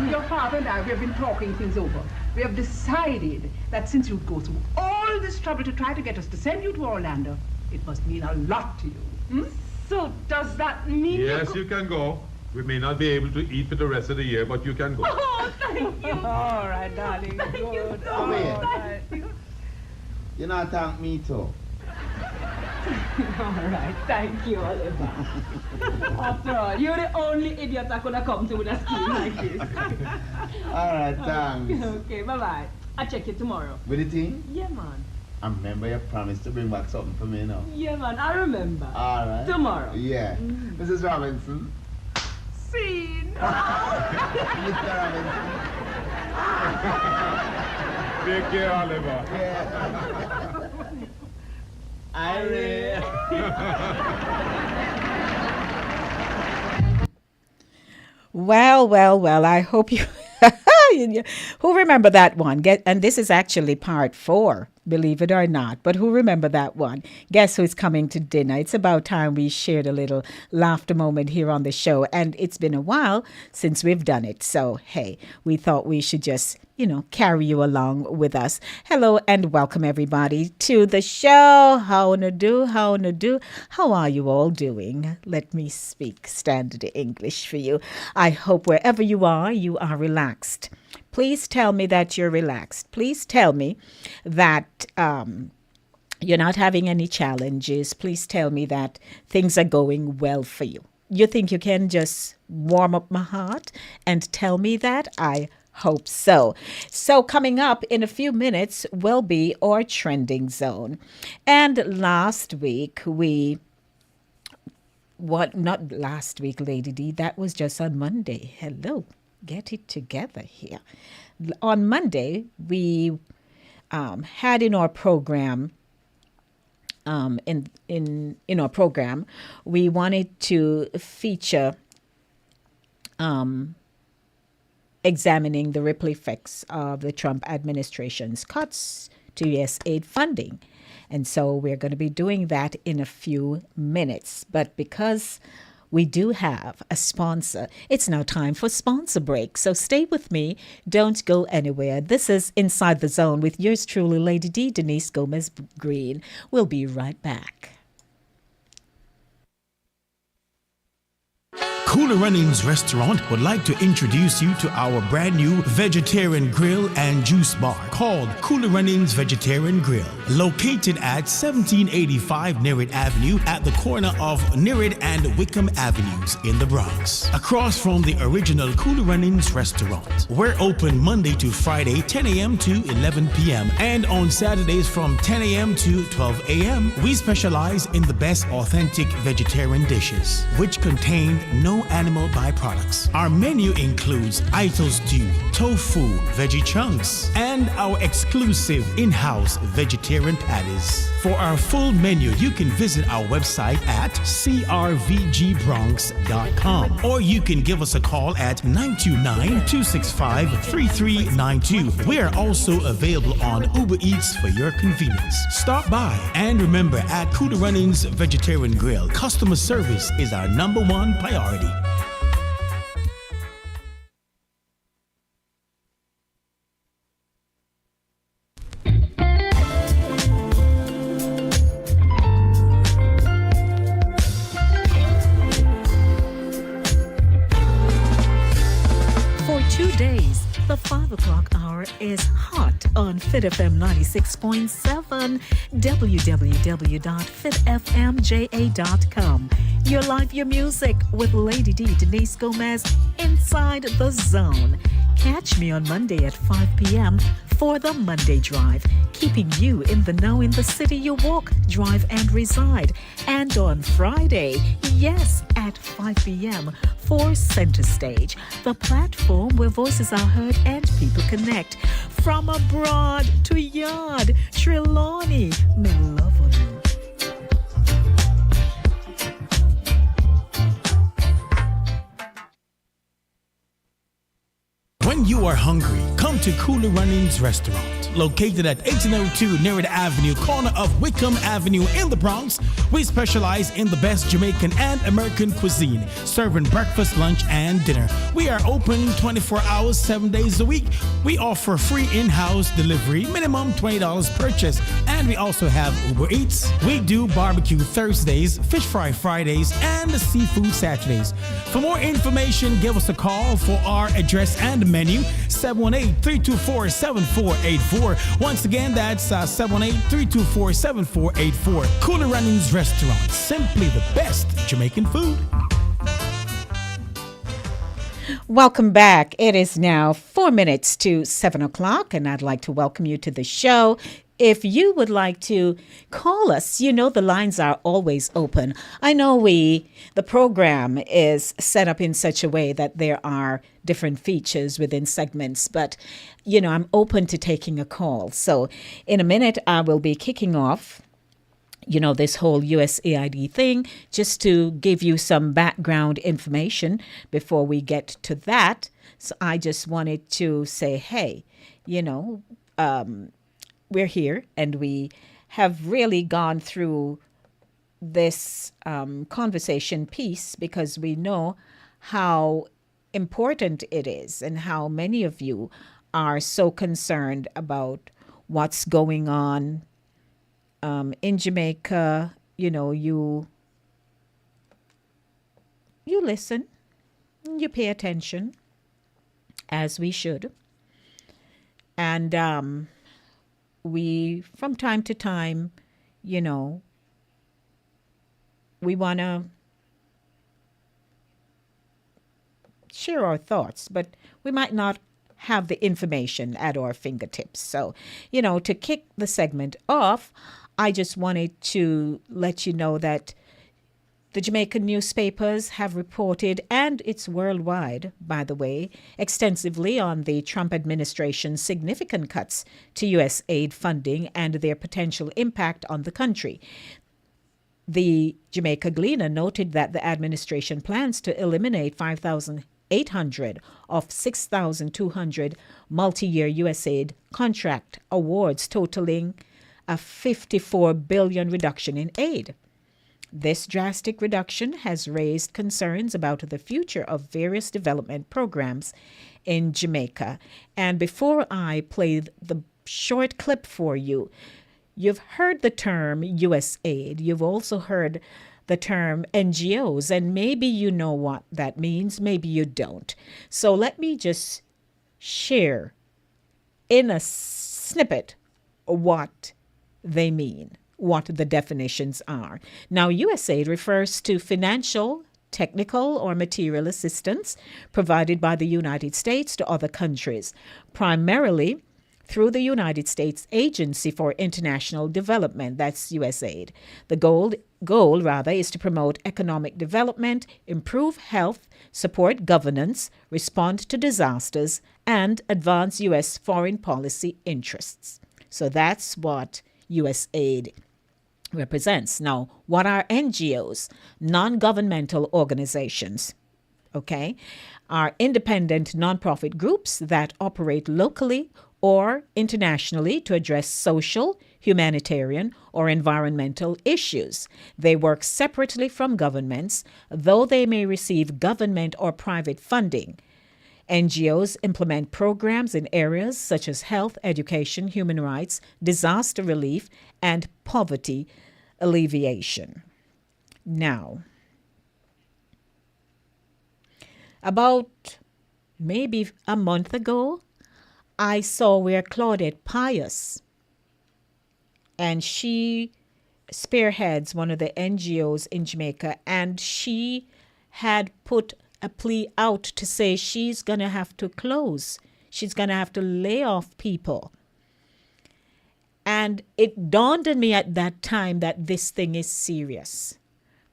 Your father and I, we have been talking things over. We have decided that since you go through all this trouble to try to get us to send you to Orlando, it must mean a lot to you. So does that mean
Yes, you can go. We may not be able to eat for the rest of the year, but you can go.
Oh, thank you. All right, darling. Thank you so
Come here.
much. Thank you.
You not thank me too.
All right, thank you, Oliver. After all, you're the only idiot I could have come to with a scheme like this.
All right, thanks.
Okay, bye-bye. I'll check you tomorrow.
With the thing?
Yeah, man.
I remember you promised to bring back something for me now.
Yeah, man, I remember.
All right.
Tomorrow.
Yeah. Mrs. Robinson.
Scene.
Mr. Robinson.
Take care, Oliver.
Yeah. Irene.
Well, I hope you who remember that one? And this is actually part 4, believe it or not. But who remember that one? Guess who's coming to dinner? It's about time we shared a little laughter moment here on the show. And it's been a while since we've done it. So, hey, we thought we should just, carry you along with us. Hello and welcome everybody to the show. How do? How are you all doing? Let me speak standard English for you. I hope wherever you are relaxed. Please tell me that you're relaxed. Please tell me that you're not having any challenges. Please tell me that things are going well for you. You think you can just warm up my heart and tell me that? I hope so. So coming up in a few minutes will be our trending zone. And last week not last week, Lady D, that was just on Monday. Hello, get it together here. On Monday, we had in our program, in our program, we wanted to feature examining the ripple effects of the Trump administration's cuts to U.S. aid funding. And so we're going to be doing that in a few minutes. But because we do have a sponsor, it's now time for sponsor break. So stay with me. Don't go anywhere. This is Inside the Zone with yours truly, Lady D, Denise Gomez Green. We'll be right back.
Cooler Runnings Restaurant would like to introduce you to our brand new vegetarian grill and juice bar called Cooler Runnings Vegetarian Grill, located at 1785 Nerid Avenue at the corner of Nerid and Wickham Avenues in the Bronx, across from the original Cooler Runnings Restaurant. We're open Monday to Friday, 10 a.m. to 11 p.m. and on Saturdays from 10 a.m. to 12 a.m. We specialize in the best authentic vegetarian dishes, which contain no no animal byproducts. Our menu includes Ito stew, tofu, veggie chunks, and our exclusive in-house vegetarian patties. For our full menu, you can visit our website at crvgbronx.com, or you can give us a call at 929-265-3392. We are also available on Uber Eats for your convenience. Stop by, and remember, at Cooler Runnings Vegetarian Grill, customer service is our #1 priority.
For 2 days, the 5 o'clock hour is hot on Fit FM 96.7, www.fitfmja.com. Your life, your music with Lady D, Denise Gomez, Inside the Zone. Catch me on Monday at 5 p.m. for the Monday Drive, keeping you in the know in the city you walk, drive, and reside. And on Friday, yes, at 5 p.m. for Center Stage, the platform where voices are heard and people connect. From abroad to yard, Trelawney, me love on you.
When you are hungry, come to Cooler Runnings Restaurant. Located at 1802 Nereida Avenue, corner of Wickham Avenue in the Bronx, we specialize in the best Jamaican and American cuisine, serving breakfast, lunch, and dinner. We are open 24 hours, 7 days a week. We offer free in-house delivery, minimum $20 purchase, and we also have Uber Eats. We do barbecue Thursdays, fish fry Fridays, and seafood Saturdays. For more information, give us a call for our address and menu, 718-324-7484. Once again, that's 718-324-7484. Cooler Runnings Restaurant, simply the best Jamaican food.
Welcome back. It is now 4 minutes to 7 o'clock, and I'd like to welcome you to the show. If you would like to call us, you know the lines are always open. I know the program is set up in such a way that there are different features within segments, but, you know, I'm open to taking a call. So in a minute, I will be kicking off, you know, this whole USAID thing, just to give you some background information before we get to that. So I just wanted to say, hey, you know, we're here and we have really gone through this conversation piece because we know how important it is and how many of you are so concerned about what's going on in Jamaica. You know, you listen, you pay attention, as we should. And we, from time to time, you know, we want to share our thoughts, but we might not have the information at our fingertips. So, you know, to kick the segment off, I just wanted to let you know that the Jamaican newspapers have reported, and it's worldwide, by the way, extensively on the Trump administration's significant cuts to U.S. aid funding and their potential impact on the country. The Jamaica Gleaner noted that the administration plans to eliminate 5,800 of 6,200 multi-year USAID contract awards, totaling a $54 billion reduction in aid. This drastic reduction has raised concerns about the future of various development programs in Jamaica. And before I play the short clip for you, you've heard the term USAID. You've also heard the term NGOs, and maybe you know what that means, maybe you don't. So let me just share in a snippet what they mean, what the definitions are. Now, USAID refers to financial, technical, or material assistance provided by the United States to other countries, primarily through the United States Agency for International Development, that's USAID. The goal is to promote economic development, improve health, support governance, respond to disasters, and advance U.S. foreign policy interests. So that's what USAID represents. Now, what are NGOs? Non-governmental organizations, okay, are independent nonprofit groups that operate locally or internationally to address social, humanitarian, or environmental issues. They work separately from governments, though they may receive government or private funding. NGOs implement programs in areas such as health, education, human rights, disaster relief, and poverty alleviation. Now, about maybe a month ago, I saw where Claudette Pius, and she spearheads one of the NGOs in Jamaica, and she had put a plea out to say she's going to have to close. She's going to have to lay off people. And it dawned on me at that time that this thing is serious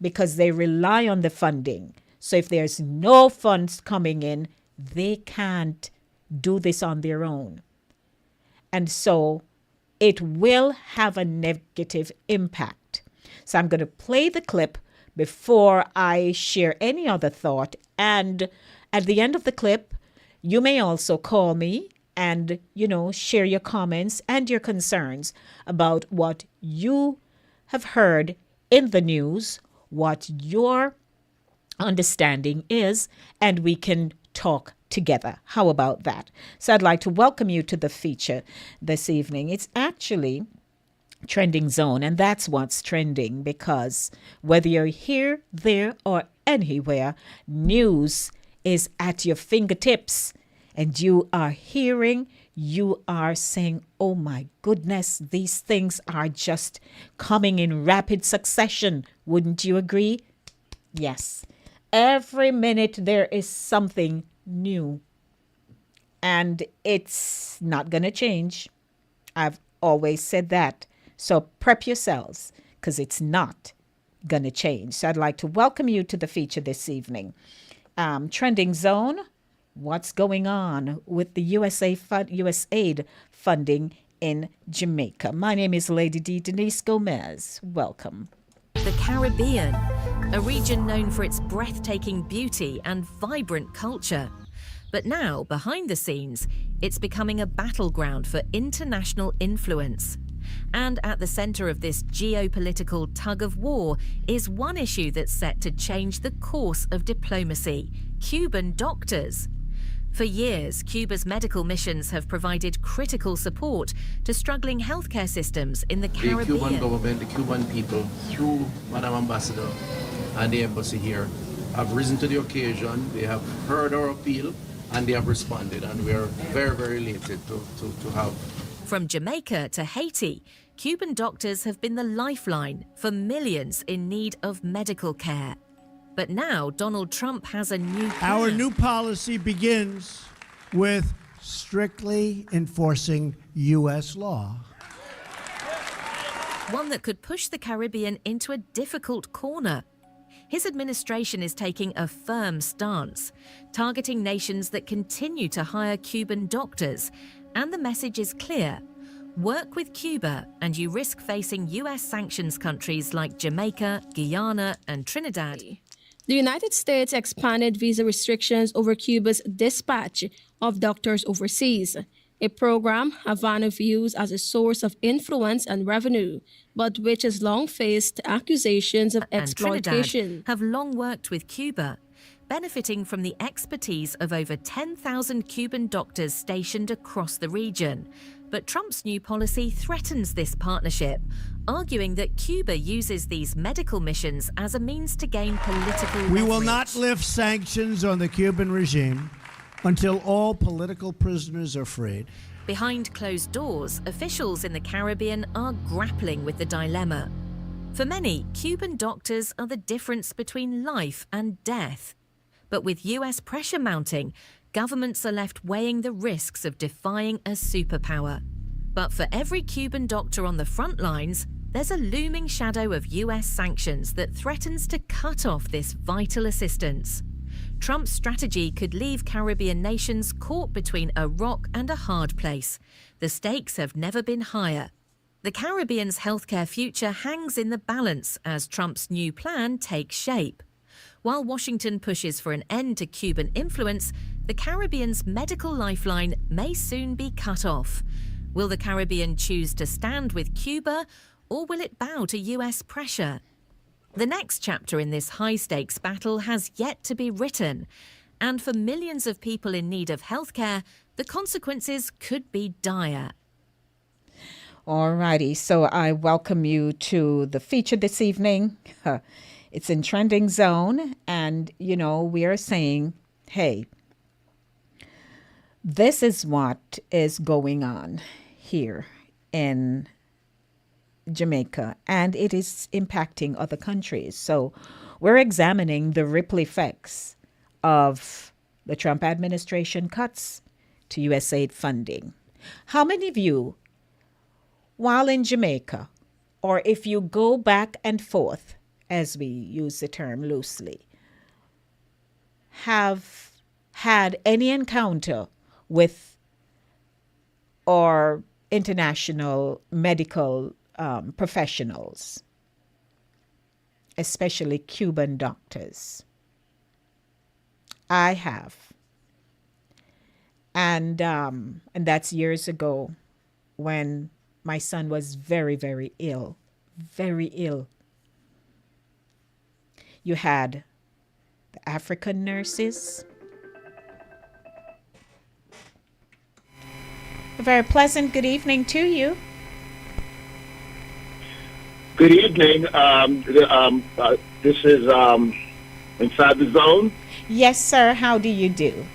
because they rely on the funding. So if there's no funds coming in, they can't do this on their own. And so it will have a negative impact. So I'm going to play the clip before I share any other thought. And at the end of the clip, you may also call me and, share your comments and your concerns about what you have heard in the news, what your understanding is, and we can talk together. How about that? So I'd like to welcome you to the feature this evening. It's actually Trending Zone, and that's what's trending, because whether you're here, there, or anywhere, news is at your fingertips, and you are hearing, you are saying, oh my goodness, these things are just coming in rapid succession. Wouldn't you agree? Yes. Every minute there is something new, and it's not going to change. I've always said that. So prep yourselves, because it's not going to change. So I'd like to welcome you to the feature this evening. Trending Zone, what's going on with the USAID funding in Jamaica? My name is Lady D. Denise Gomez. Welcome.
The Caribbean, a region known for its breathtaking beauty and vibrant culture. But now, behind the scenes, it's becoming a battleground for international influence. And at the centre of this geopolitical tug-of-war is one issue that's set to change the course of diplomacy: Cuban doctors. For years, Cuba's medical missions have provided critical support to struggling healthcare systems in the Caribbean.
The Cuban government, the Cuban people, through Madam Ambassador and the embassy here, have risen to the occasion. They have heard our appeal and they have responded, and we are very, very elated to have.
From Jamaica to Haiti, Cuban doctors have been the lifeline for millions in need of medical care. But now Donald Trump has a new plan.
Our new policy begins with strictly enforcing U.S. law.
One that could push the Caribbean into a difficult corner. His administration is taking a firm stance, targeting nations that continue to hire Cuban doctors. And the message is clear: work with Cuba and you risk facing US sanctions countries like Jamaica, Guyana, and Trinidad.
The United States expanded visa restrictions over Cuba's dispatch of doctors overseas, a program Havana views as a source of influence and revenue, but which has long faced accusations of exploitation.
And Trinidad have long worked with Cuba, benefiting from the expertise of over 10,000 Cuban doctors stationed across the region. But Trump's new policy threatens this partnership, arguing that Cuba uses these medical missions as a means to gain political leverage.
We will not lift sanctions on the Cuban regime until all political prisoners are freed.
Behind closed doors, officials in the Caribbean are grappling with the dilemma. For many, Cuban doctors are the difference between life and death. But with US pressure mounting, governments are left weighing the risks of defying a superpower. But for every Cuban doctor on the front lines, there's a looming shadow of US sanctions that threatens to cut off this vital assistance. Trump's strategy could leave Caribbean nations caught between a rock and a hard place. The stakes have never been higher. The Caribbean's healthcare future hangs in the balance as Trump's new plan takes shape. While Washington pushes for an end to Cuban influence, the Caribbean's medical lifeline may soon be cut off. Will the Caribbean choose to stand with Cuba, or will it bow to US pressure? The next chapter in this high-stakes battle has yet to be written, and for millions of people in need of healthcare, the consequences could be dire.
Alrighty, so I welcome you to the feature this evening. It's in Trending Zone, and, we are saying, hey, this is what is going on here in Jamaica, and it is impacting other countries. So we're examining the ripple effects of the Trump administration cuts to USAID funding. How many of you, while in Jamaica, or if you go back and forth, as we use the term loosely, have had any encounter with or international medical professionals, especially Cuban doctors? I have. And that's years ago when my son was very, very ill, very ill. You had the African nurses. A very pleasant good evening to you.
Good evening. This is Inside the Zone.
Yes, sir. How do you do?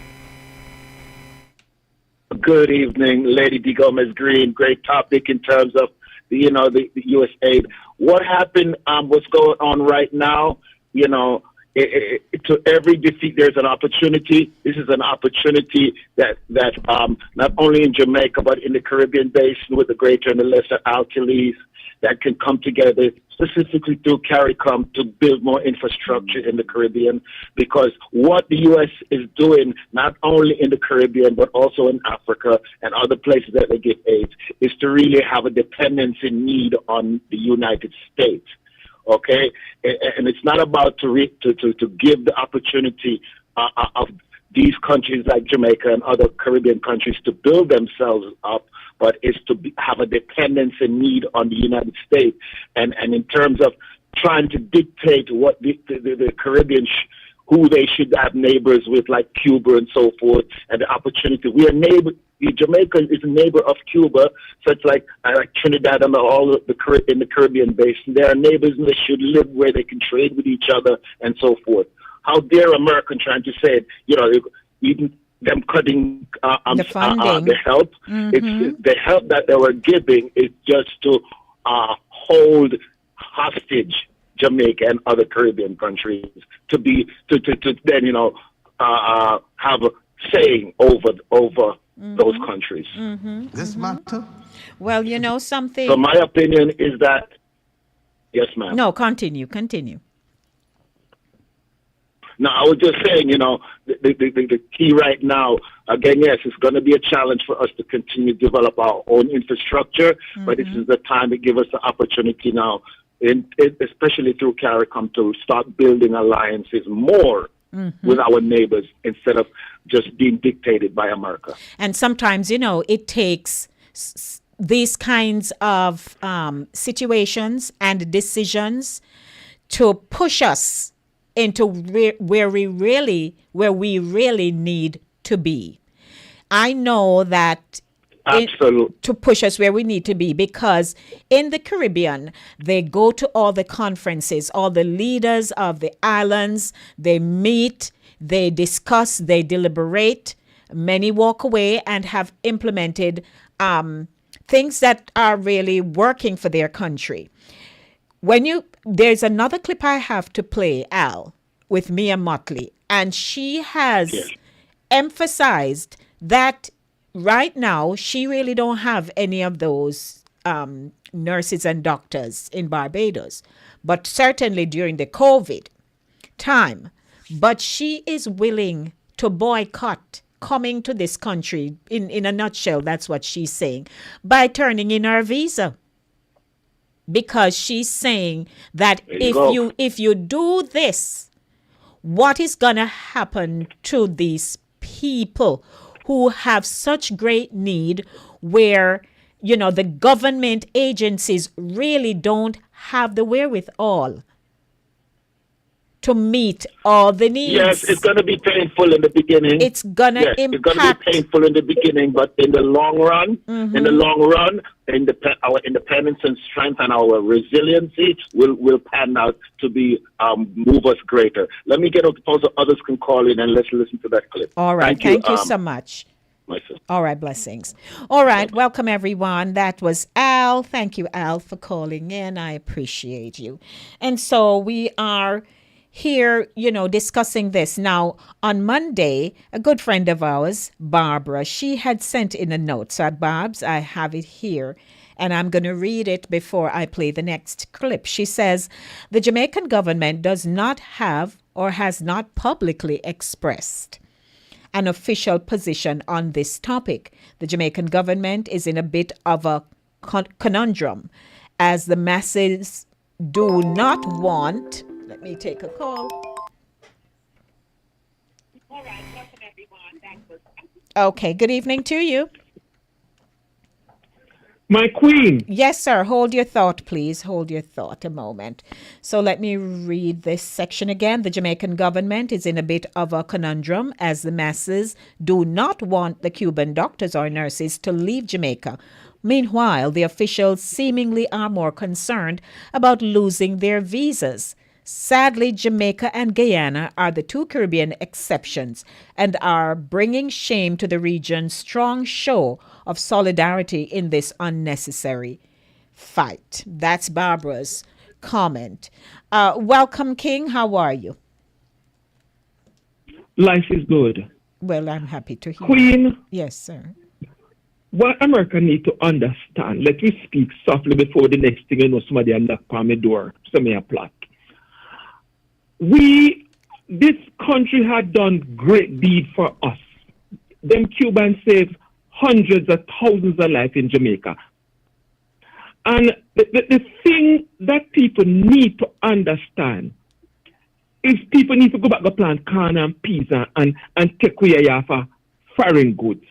Good evening, Lady D. Gomez Green. Great topic in terms of the USAID. What happened? What's going on right now? To every defeat, there's an opportunity. This is an opportunity that not only in Jamaica but in the Caribbean basin with the Greater and the Lesser Antilles that can come together specifically through CARICOM to build more infrastructure in the Caribbean, because what the U.S. is doing, not only in the Caribbean, but also in Africa and other places that they give aid, is to really have a dependency need on the United States. Okay? And it's not about to give the opportunity of these countries like Jamaica and other Caribbean countries to build themselves up, but is to have a dependency need on the United States. And in terms of trying to dictate what the Caribbean, who they should have neighbors with, like Cuba and so forth, and the opportunity. We are Jamaica is a neighbor of Cuba, such like Trinidad and all in the Caribbean basin. They are neighbors and they should live where they can trade with each other and so forth. How dare America trying to say, even them cutting the funding, the help. Mm-hmm. It's the help that they were giving is just to hold hostage Jamaica and other Caribbean countries to then have a saying over mm-hmm. those countries.
Mm-hmm.
This matter.
Well, something.
So my opinion is that yes, ma'am.
No, continue.
No, I was just saying, the key right now, again, yes, it's going to be a challenge for us to continue to develop our own infrastructure, mm-hmm. but this is the time to give us the opportunity now, especially through CARICOM, to start building alliances more mm-hmm. with our neighbors instead of just being dictated by America.
And sometimes, it takes these kinds of situations and decisions to push us into where we really need to be. I know that to push us where we need to be, because in the Caribbean, they go to all the conferences, all the leaders of the islands, they meet, they discuss, they deliberate. Many walk away and have implemented things that are really working for their country. There's another clip I have to play, Al, with Mia Motley, and she has emphasized that right now she really don't have any of those nurses and doctors in Barbados, but certainly during the COVID time. But she is willing to boycott coming to this country, in a nutshell, that's what she's saying, by turning in her visa. Because she's saying that if you do this, what is going to happen to these people who have such great need, where, you know, the government agencies really don't have the wherewithal to meet all the needs.
Yes, it's going to be painful in the beginning.
It's going to impact.
It's going to be painful in the beginning, but in the long run, our independence and strength and our resiliency will pan out to be move us greater. Let me get up so others can call in and let's listen to that clip.
All right, thank you so much. All right, blessings. All right, welcome everyone. That was Al. Thank you, Al, for calling in. I appreciate you. And so we are here, you know, discussing this. Now, on Monday, a good friend of ours, Barbara, she had sent in a note. So, Barb's, I have it here, and I'm going to read it before I play the next clip. She says, the Jamaican government does not have or has not publicly expressed an official position on this topic. The Jamaican government is in a bit of a conundrum, as the masses do not want... Let me take a call. Okay, good evening to you.
My queen.
Yes, sir. Hold your thought, please. Hold your thought a moment. So let me read this section again. The Jamaican government is in a bit of a conundrum, as the masses do not want the Cuban doctors or nurses to leave Jamaica. Meanwhile, the officials seemingly are more concerned about losing their visas. Sadly, Jamaica and Guyana are the two Caribbean exceptions and are bringing shame to the region's strong show of solidarity in this unnecessary fight. That's Barbara's comment. Welcome, King. How are you?
Life is good.
Well, I'm happy to hear.
Queen.
Yes, sir.
What America need to understand, let me speak softly before the next thing you know, somebody will knock on my door, so me a plot. This country had done great deed for us. Them Cubans saved hundreds of thousands of lives in Jamaica. And the thing that people need to understand is people need to go back to plant corn and peas and take away for foreign goods.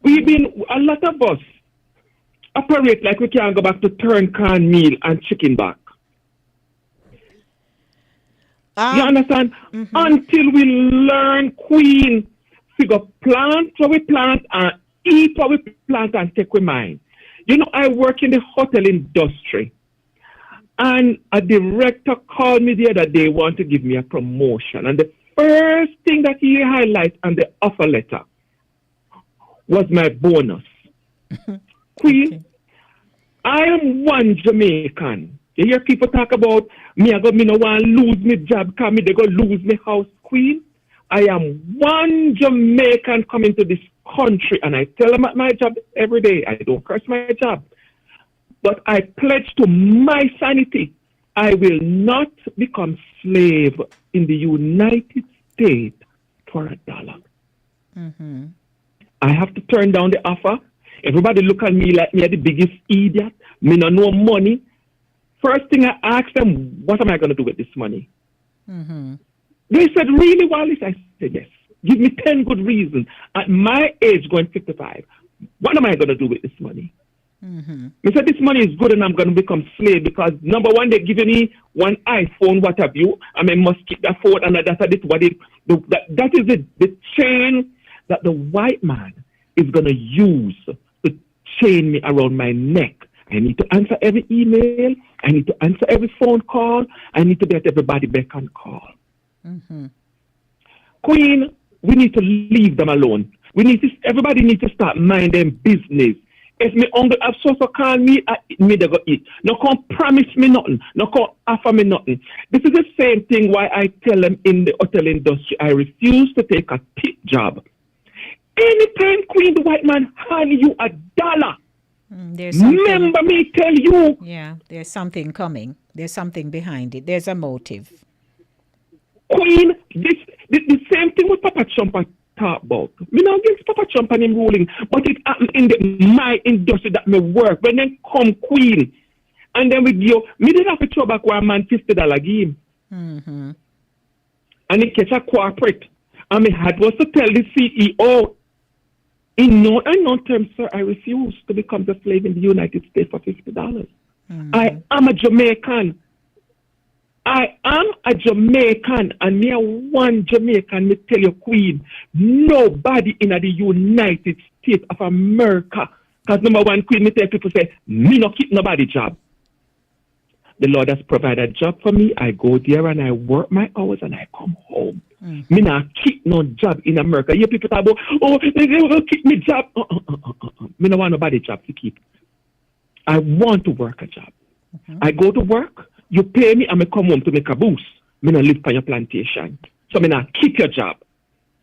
A lot of us operate like we can't go back to turn cornmeal and chicken back. You understand? Mm-hmm. Until we learn, Queen, we go plant what we plant and eat what we plant and take we mind. You know, I work in the hotel industry, and a director called me the other day, want to give me a promotion. And the first thing that he highlighted on the offer letter was my bonus. Queen, okay. I am one Jamaican. You hear people talk about me no want to lose my job because they go lose my house, Queen. I am one Jamaican coming to this country, and I tell them at my job every day, I don't curse my job. But I pledge to my sanity, I will not become slave in the United States for $1. Mm-hmm. I have to turn down the offer. Everybody look at me like me are the biggest idiot. Me no money. First thing I asked them, what am I going to do with this money? Mm-hmm. They said, really, Wallace? I said, yes. Give me 10 good reasons. At my age, going 55, what am I going to do with this money? Mm-hmm. They said, this money is good and I'm going to become slave because, number one, they're giving me one iPhone, what have you, and I must keep that phone, and that is the chain that the white man is going to use to chain me around my neck. I need to answer every email. I need to answer every phone call. I need to be at everybody beck and call. Mm-hmm. Queen, we need to leave them alone. Everybody needs to start minding business If me hungry, have so call me, me they go eat. No come promise me nothing. No come offer me nothing. This is the same thing why I tell them in the hotel industry, I refuse to take a tip job. Anytime Queen, the white man hand you $1, remember me tell you.
Yeah, there's something coming. There's something behind it. There's a motive.
Queen, the same thing with Papa Chumpa talk about. Me not against Papa Chumpa and him ruling, but it happened in my industry that me work. When then come Queen, and then we give, me did have to throw back one man $50 give him. And he catch a corporate. And me had was to tell the CEO, in no unknown terms, sir, I refuse to become the slave in the United States for $50. I am a Jamaican. I am a Jamaican, and me a one Jamaican, me tell you, Queen, nobody in the United States of America, because number one, Queen, me tell people say, me no keep nobody job. The Lord has provided a job for me. I go there and I work my hours and I come home. Me not keep no job in America. You people talk about, oh, they will keep me job. Me no want nobody job to keep. I want to work a job. I go to work, you pay me, and I come home to make a boost. Me not live on your plantation. So me not keep your job.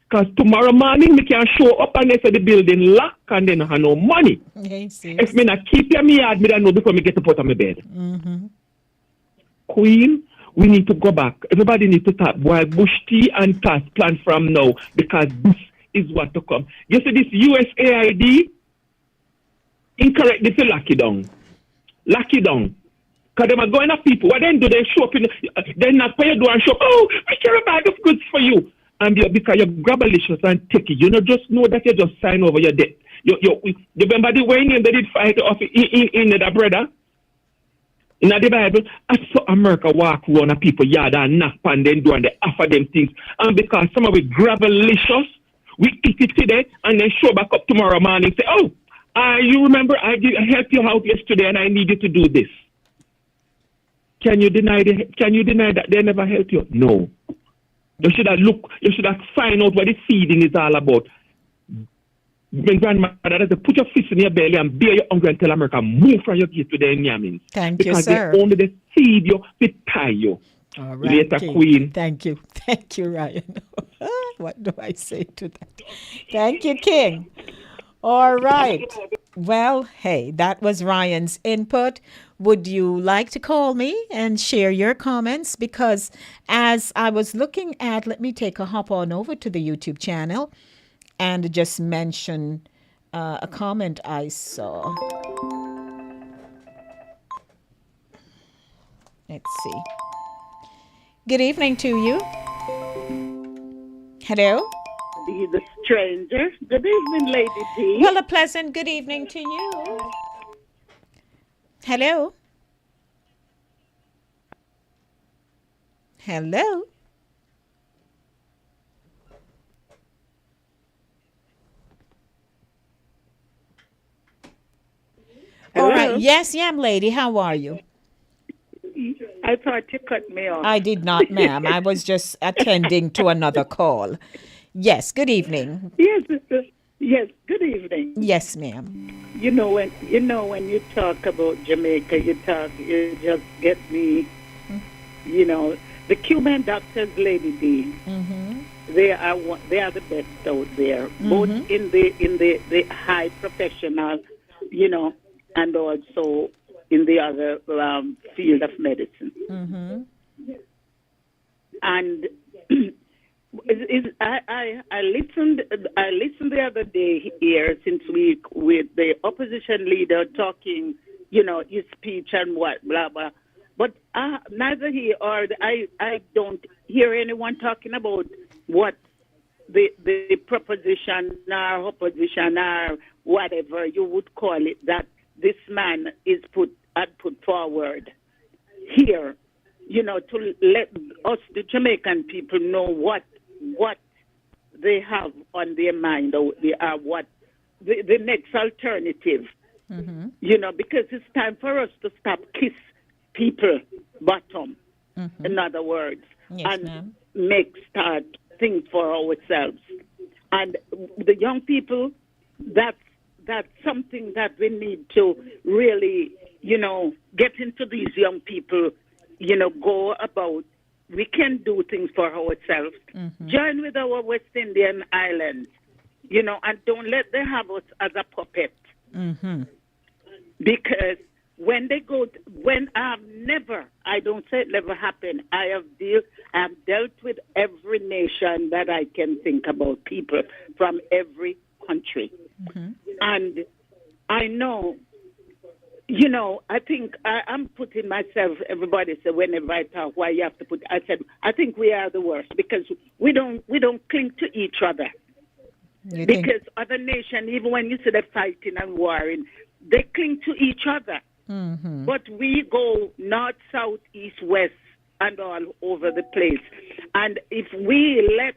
Because tomorrow morning, me can show up and they say the building lock and then I have no money. If me not keep your me yard, me don't know before me get up out of my bed. Queen, we need to go back. Everybody needs to start boil bush tea and task plan from now because this is what to come. You see this USAID? Incorrect, this is lock it down. Lock it down. Because they are going to people. What then do they show up in they not pay you do and show, oh, we care a bag of goods for you. And because you grab a licious and take it, you know, just know that you just sign over your debt. You remember the way they did fight off in the brother? In the Bible, I saw America walk around a people yard and knock on them door and they offer them things. And because some of it gravelicious, we eat it today and then show back up tomorrow morning and say, oh, you remember I helped you out yesterday and I need you to do this. Can you deny that they never helped you? No. You should have find out what the feeding is all about. When grandmother said, put your fist in your belly and bear your hunger and tell America, move from your gate to the Yamins.
Thank you, sir.
Because they only feed you, they tie you.
All right,
Later,
King.
Queen.
Thank you, Ryan. What do I say to that? Thank you, King. All right. Well, hey, that was Ryan's input. Would you like to call me and share your comments? Because as I was looking at, let me take a hop on over to the YouTube channel and just mention a comment I saw. Let's see. Good evening to you. Hello?
The stranger. Good evening, Lady D.
Well, a pleasant good evening to you. Hello? Hello? All right. Yes, young lady. How are you?
I thought you cut me off.
I did not, ma'am. I was just attending to another call. Yes, good evening.
Yes, good evening.
Yes, ma'am.
You know when you talk about Jamaica, you just get me. You know, the Cuban doctors, Lady D. They are the best out there, both in the high professional, you know, and also in the other field of medicine. And I listened the other day here since with the opposition leader talking, you know, his speech and what blah blah. But neither he or I don't hear anyone talking about what the proposition or opposition or whatever you would call it that this man had put forward here, you know, to let us, the Jamaican people, know what they have on their mind or what the next alternative, you know, because it's time for us to stop kiss people bottom, in other words, and start things for ourselves. And the young people, that's that's something that we need to really, get into these young people, go about. We can do things for ourselves. Join with our West Indian islands, and don't let them have us as a puppet. Because when they go, I don't say it never happened. I have dealt with every nation that I can think about, people from every country. And I know, I think I'm putting myself, everybody said whenever I talk, why you have to put, I said, I think we are the worst because we don't cling to each other. Because other nations, even when you see them fighting and warring, they cling to each other. But we go north, south, east, west, and all over the place. And if we let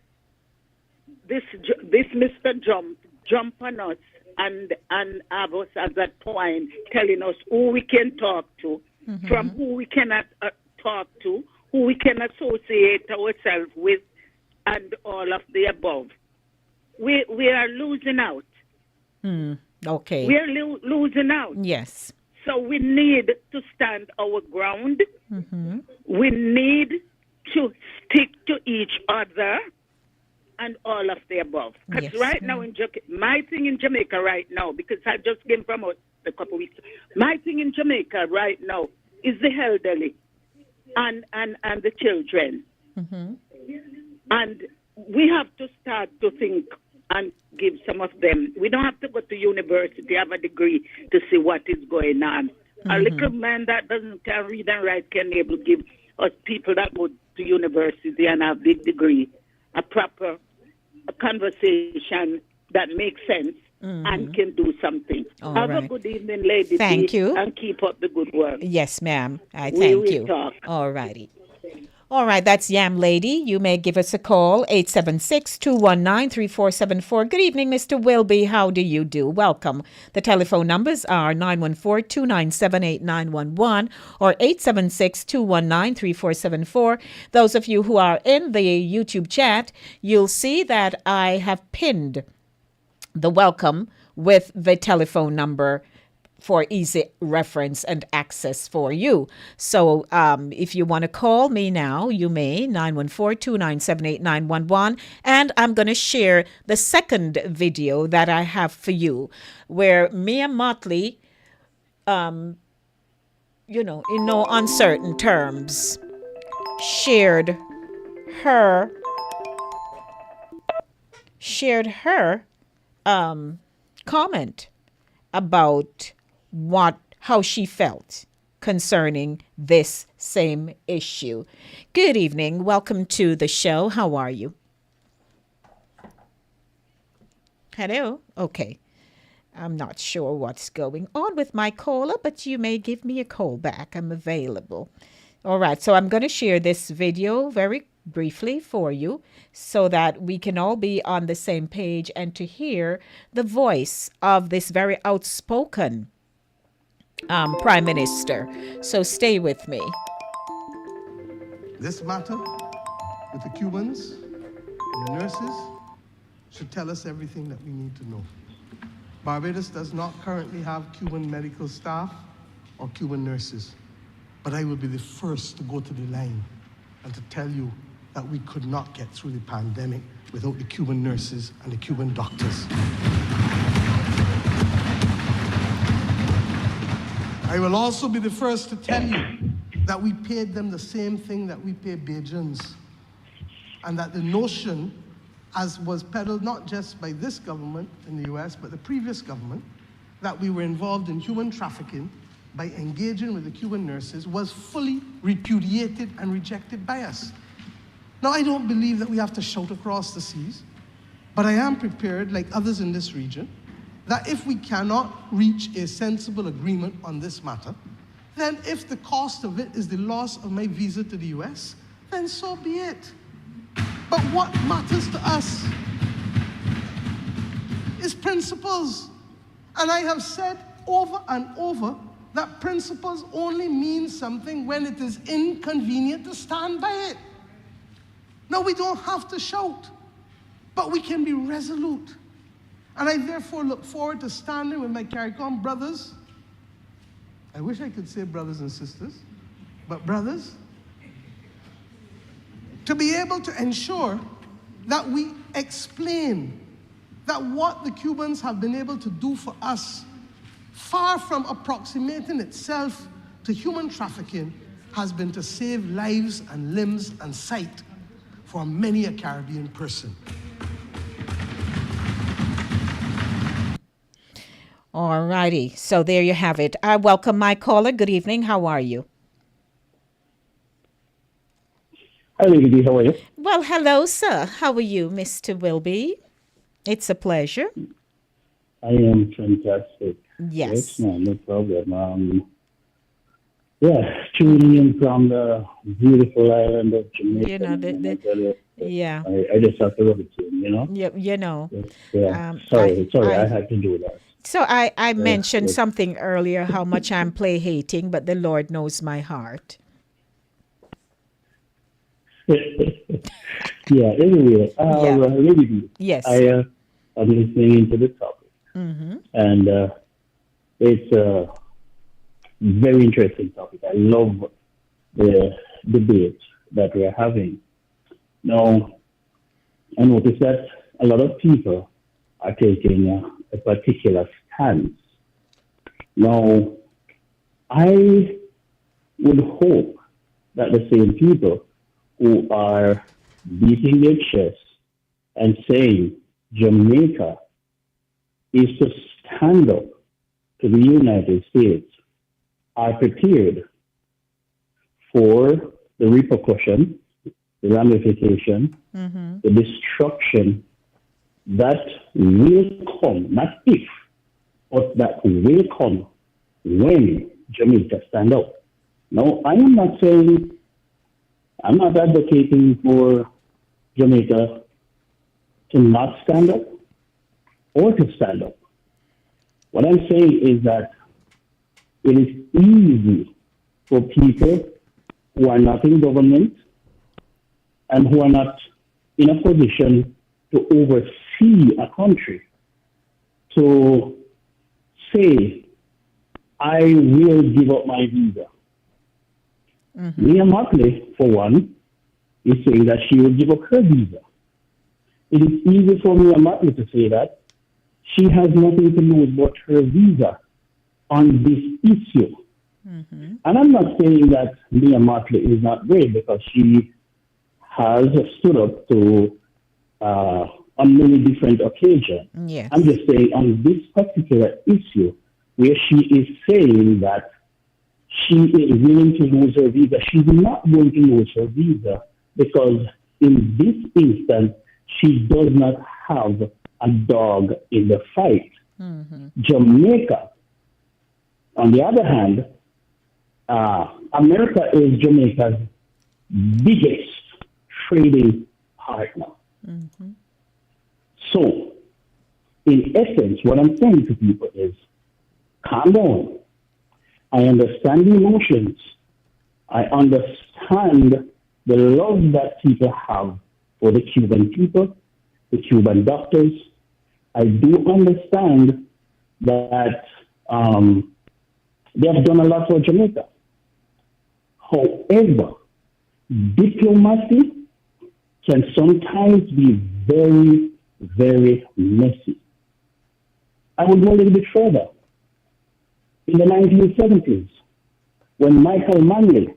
this Mr. jump on us and have us as a twine, telling us who we can talk to, from who we cannot talk to, who we can associate ourselves with, and all of the above. We are losing out.
Okay.
We are losing out.
Yes.
So we need to stand our ground. We need to stick to each other and all of the above. Because right now my thing in Jamaica right now, because I just came from a couple of weeks, my thing in Jamaica right now is the elderly and the children. And we have to start to think and give some of them. We don't have to go to university, have a degree to see what is going on. A little man that can read and write can able to give us people that go to university and have big degree a proper conversation that makes sense and can do something. Have a good evening, lady.
Thank you.
And keep up the good work.
Yes, ma'am. I thank you.
Talk.
All righty. All right, that's Yam Lady. You may give us a call, 876-219-3474. Good evening, Mr. Wilby. How do you do? Welcome. The telephone numbers are 914-297-8911 or 876-219-3474. Those of you who are in the YouTube chat, you'll see that I have pinned the welcome with the telephone number for easy reference and access for you. So if you want to call me now, you may, 914-297-8911. And I'm going to share the second video that I have for you, where Mia Motley, in no uncertain terms, shared her comment about how she felt concerning this same issue. Good evening. Welcome to the show. How are you? Hello? Okay. I'm not sure what's going on with my caller, but you may give me a call back. I'm available. All right. So I'm going to share this video very briefly for you so that we can all be on the same page and to hear the voice of this very outspoken Prime Minister. So stay with me.
This matter with the Cubans and the nurses should tell us everything that we need to know. Barbados does not currently have Cuban medical staff or Cuban nurses, but I will be the first to go to the line and to tell you that we could not get through the pandemic without the Cuban nurses and the Cuban doctors. I will also be the first to tell you that we paid them the same thing that we pay Bajans, and that the notion, as was peddled not just by this government in the US, but the previous government, that we were involved in human trafficking by engaging with the Cuban nurses was fully repudiated and rejected by us. Now, I don't believe that we have to shout across the seas, but I am prepared, like others in this region, that if we cannot reach a sensible agreement on this matter, then if the cost of it is the loss of my visa to the US, then so be it. But what matters to us is principles. And I have said over and over that principles only mean something when it is inconvenient to stand by it. Now, we don't have to shout, but we can be resolute. And I therefore look forward to standing with my CARICOM brothers. I wish I could say brothers and sisters, but brothers, to be able to ensure that we explain that what the Cubans have been able to do for us, far from approximating itself to human trafficking, has been to save lives and limbs and sight for many a Caribbean person.
All righty. So there you have it. I welcome my caller. Good evening. How are you?
Hi, Lady D. How are you?
Well, hello, sir. How are you, Mr. Wilby? It's a pleasure.
I am fantastic.
Yes.
No problem. Tuning in from the beautiful island of Jamaica.
You know, yeah.
I just have to rub it in, you know?
Yeah, you know.
Yeah. Sorry, I had to do that.
So I mentioned something earlier, how much I'm play hating, but the Lord knows my heart.
Anyway, Lady,
yes.
I'm listening into the topic, and it's a very interesting topic. I love the debate that we're having. Now, I noticed that a lot of people are taking a particular stance. Now, I would hope that the same people who are beating their chests and saying Jamaica is to stand up to the United States are prepared for the repercussion, the ramification, the destruction that will come, not if, but that will come when Jamaica stand up. Now, I'm not advocating for Jamaica to not stand up or to stand up. What I'm saying is that it is easy for people who are not in government and who are not in a position to oversee a country to say, I will give up my visa. Mia Mottley, for one, is saying that she will give up her visa. It is easy for Mia Mottley to say that. She has nothing to lose but her visa on this issue. And I'm not saying that Mia Mottley is not brave, because she has stood up to on many different occasions.
Yes.
I'm just saying on this particular issue, where she is saying that she is willing to lose her visa, she's not going to lose her visa, because in this instance, she does not have a dog in the fight. Jamaica, on the other hand, America is Jamaica's biggest trading partner. So, in essence, what I'm saying to people is, calm down. I understand the emotions. I understand the love that people have for the Cuban people, the Cuban doctors. I do understand that they have done a lot for Jamaica. However, diplomacy can sometimes be very, very messy. I would go a little bit further. In the 1970s, when Michael Manley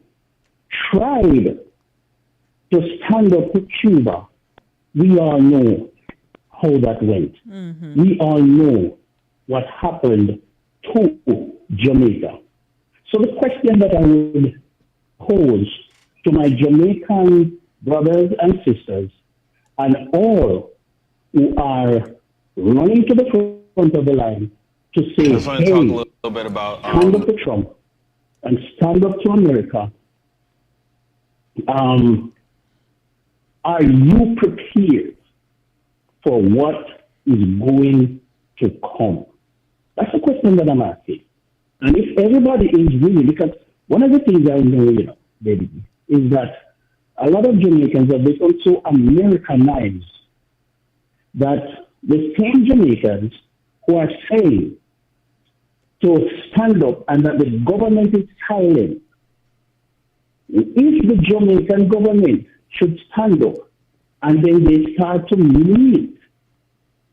tried to stand up with Cuba, we all know how that went. We all know what happened to Jamaica. So the question that I would pose to my Jamaican brothers and sisters, and all who are running to the front of the line to say,
I just want to talk a little bit about
stand up to Trump and stand up to America. Are you prepared for what is going to come? That's the question that I'm asking. And if everybody is willing, because one of the things I know, baby, is that a lot of Jamaicans have become so Americanized that the same Jamaicans who are saying to stand up and that the government is silent. If the Jamaican government should stand up and then they start to meet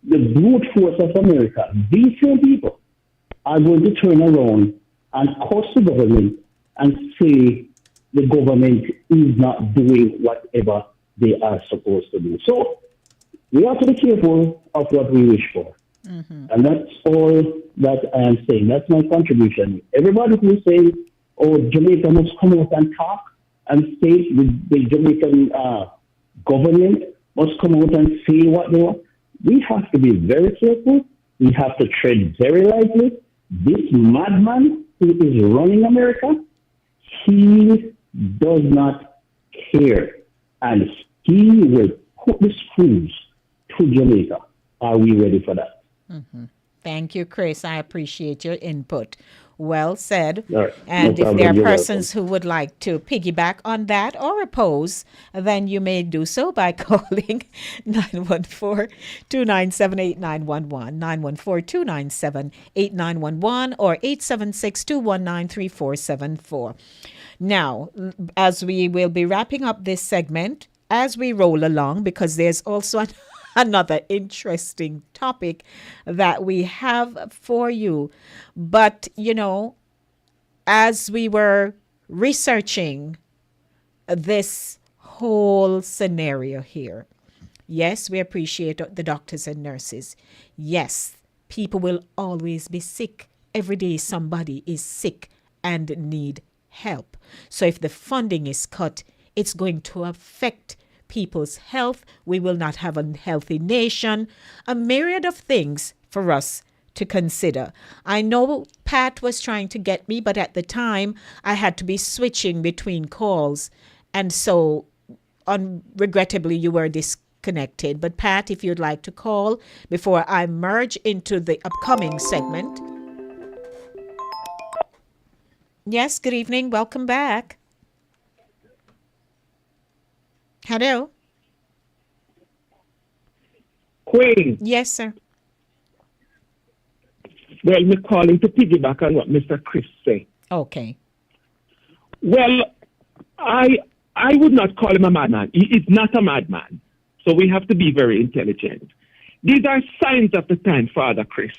the brute force of America, these same people are going to turn around and curse the government and say the government is not doing whatever they are supposed to do. So we have to be careful of what we wish for. And that's all that I am saying. That's my contribution. Everybody who says, oh, Jamaica must come out and talk and state the Jamaican government must come out and say what they want. We have to be very careful. We have to tread very lightly. This madman who is running America, he does not care. And he will put the screws to Jamaica. Are we ready for that?
Thank you, Chris. I appreciate your input. Well said.
Right.
And
No
if there are
problem. You're
persons who would like to piggyback on that or oppose, then you may do so by calling 914-297-8911, 914-297-8911, or 876-219-3474. Now, as we will be wrapping up this segment, as we roll along, because there's also another interesting topic that we have for you. But, you know, as we were researching this whole scenario here, yes, we appreciate the doctors and nurses. Yes, people will always be sick. Every day somebody is sick and need help. So if the funding is cut, it's going to affect people's health. We will not have a healthy nation. A myriad of things for us to consider. I know Pat was trying to get me, but at the time I had to be switching between calls. And so, regrettably, you were disconnected. But Pat, if you'd like to call before I merge into the upcoming segment. Yes, good evening. Welcome back. Hello?
Queen.
Yes, sir.
Well, we're calling to piggyback on what Mr. Chris said.
Okay.
Well, I would not call him a madman. He is not a madman. So we have to be very intelligent. These are signs of the time, Father Chris.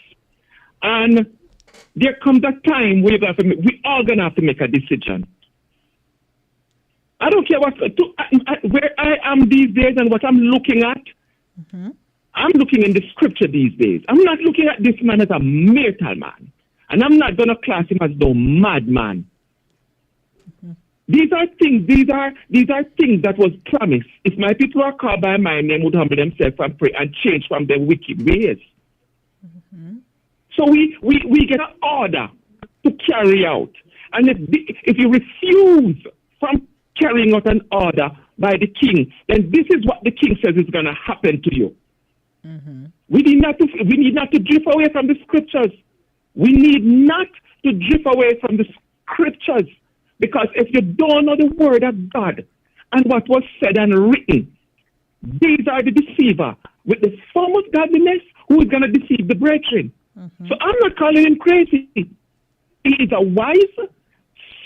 And there comes a time where we all going to have to make a decision. I don't care where I am these days and what I'm looking at. I'm looking in the scripture these days. I'm not looking at this man as a mortal man. And I'm not going to class him as no madman. These are things that was promised. If my people are called by my name, would humble themselves and pray and change from their wicked ways. So we get an order to carry out. And if you refuse from carrying out an order by the king, then this is what the king says is going to happen to you. We need not to drift away from the scriptures. We need not to drift away from the scriptures, because if you don't know the word of God and what was said and written, these are the deceiver with the form of godliness who is going to deceive the brethren. So I'm not calling him crazy. He is a wise,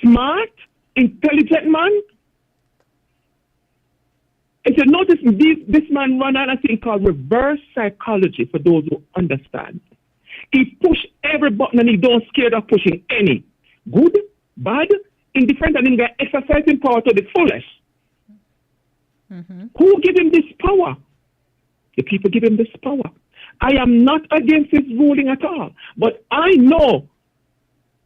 smart, intelligent man. If you notice, this man run on a thing called reverse psychology, for those who understand. He push every button and he don't scared of pushing any. Good, bad, indifferent, and he's exercising power to the fullest. Who give him this power? The people give him this power. I am not against his ruling at all. But I know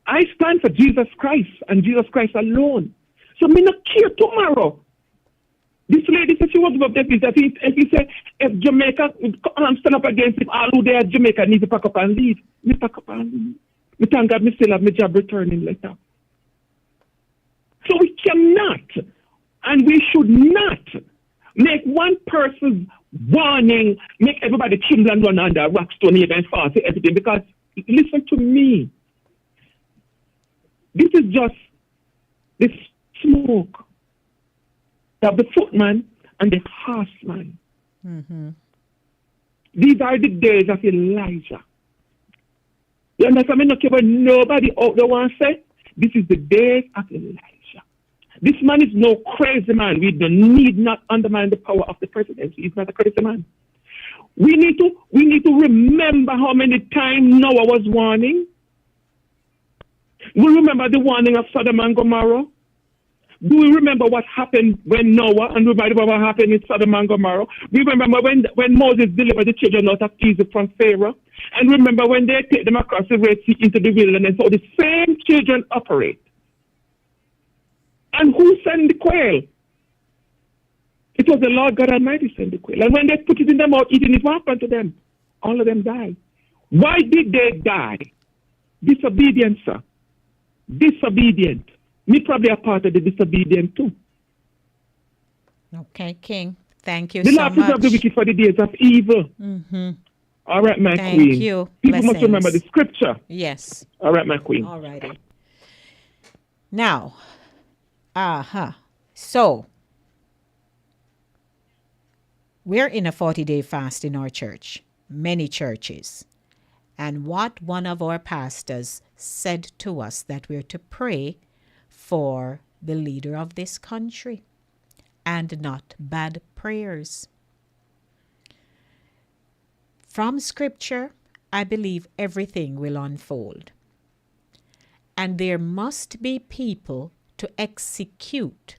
I stand for Jesus Christ and Jesus Christ alone. So me not care tomorrow. This lady said she was above that. If he said, if Jamaica stand up against him, all who there at Jamaica need to pack up and leave. Me pack up and leave. Me thank God me still have my job returning later. So we cannot and we should not make one person's warning make everybody tremble and run under a rock stone here and fast and everything. Because listen to me. This is just the smoke of the footman and the horseman. These are the days of Elijah. You understand me? Not care what nobody out there wants to say. This is the days of Elijah. This man is no crazy man. We don't need not undermine the power of the presidency. He's not a crazy man. We need to remember how many times Noah was warning. We remember the warning of Sodom and Gomorrah. Do we remember what happened when Noah, and remember what happened in Sodom and Gomorrah? We remember when Moses delivered the children out of Egypt from Pharaoh. And remember when they take them across the Red Sea into the wilderness. So the same children operate. And who sent the quail? It was the Lord God Almighty sent the quail. And when they put it in their mouth, eating it, what happened to them? All of them died. Why did they die? Disobedience, sir. Disobedient. Me probably a part of the disobedient too.
Okay, King. Thank you
the
so
Lord
much.
preserve the wicked for the days of evil.
Mm-hmm.
All right, my
Thank
queen.
you.
People must
Blessings.
remember the scripture.
Yes.
All right, my queen.
All righty. Now, so we're in a 40-day fast in our church, many churches. And what one of our pastors said to us that we're to pray for the leader of this country and not bad prayers. From scripture, I believe everything will unfold. And there must be people to execute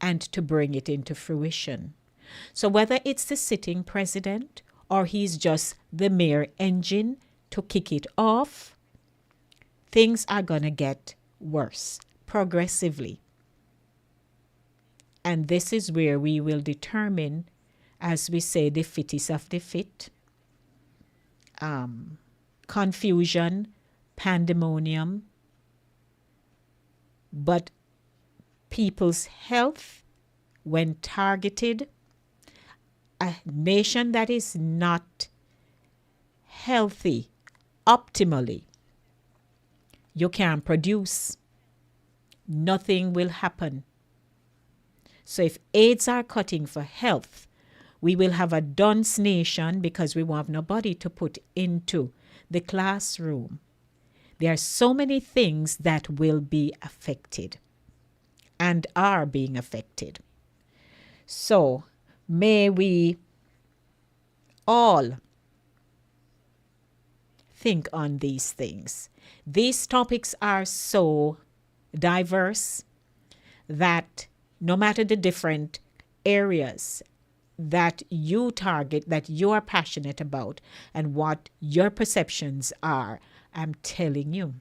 and to bring it into fruition. So whether it's the sitting president or he's just the mere engine to kick it off, things are going to get worse progressively. And this is where we will determine, as we say, the fittest of the fit. Confusion, pandemonium, but people's health, when targeted, a nation that is not healthy optimally, you can't produce. Nothing will happen. So if aides are cutting for health, we will have a dunce nation because we won't have nobody to put into the classroom. There are so many things that will be affected and are being affected. So may we all think on these things. These topics are so diverse that no matter the different areas that you target, that you are passionate about, and what your perceptions are, I'm telling you,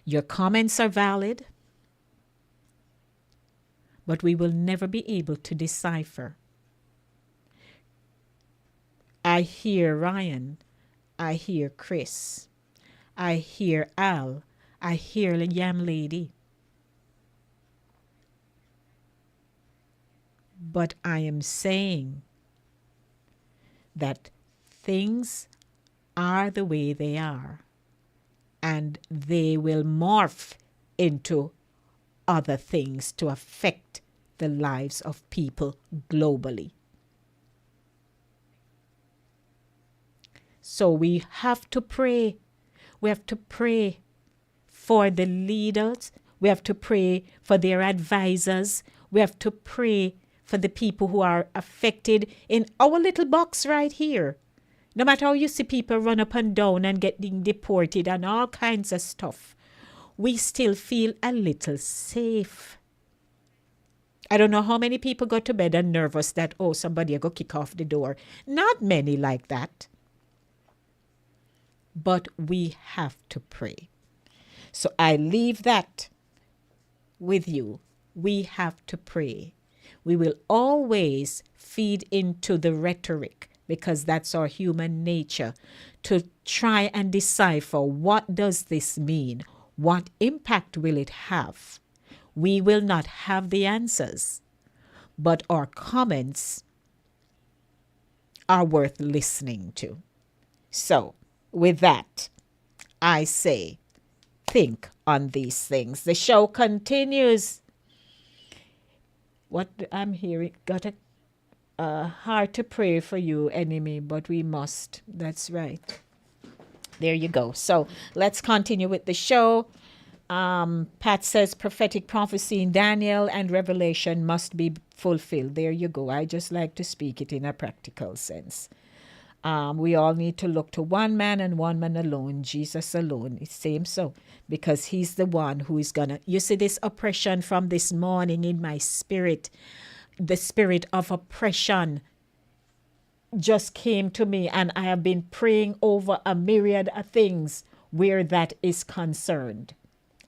your comments are valid, but we will never be able to decipher. I hear Ryan, I hear Chris, I hear Al, I hear the Yam Lady. But I am saying that things are the way they are, and they will morph into other things to affect the lives of people globally. So we have to pray. We have to pray for the leaders. We have to pray for their advisors. We have to pray for the people who are affected in our little box right here. No matter how you see people run up and down and getting deported and all kinds of stuff, we still feel a little safe. I don't know how many people go to bed and nervous that, oh, somebody will go kick off the door. Not many like that. But we have to pray. So I leave that with you. We have to pray. We will always feed into the rhetoric because that's our human nature, to try and decipher what does this mean? What impact will it have? We will not have the answers, but our comments are worth listening to. So, with that, I say, think on these things. The show continues. What I'm hearing, got a hard to pray for you, enemy, but we must. That's right. There you go. So let's continue with the show. Pat says prophetic prophecy in Daniel and Revelation must be fulfilled. There you go. I just like to speak it in a practical sense. We all need to look to one man and one man alone, Jesus alone. It seems so, because he's the one who is gonna. You see this oppression from this morning in my spirit. The spirit of oppression just came to me, and I have been praying over a myriad of things where that is concerned.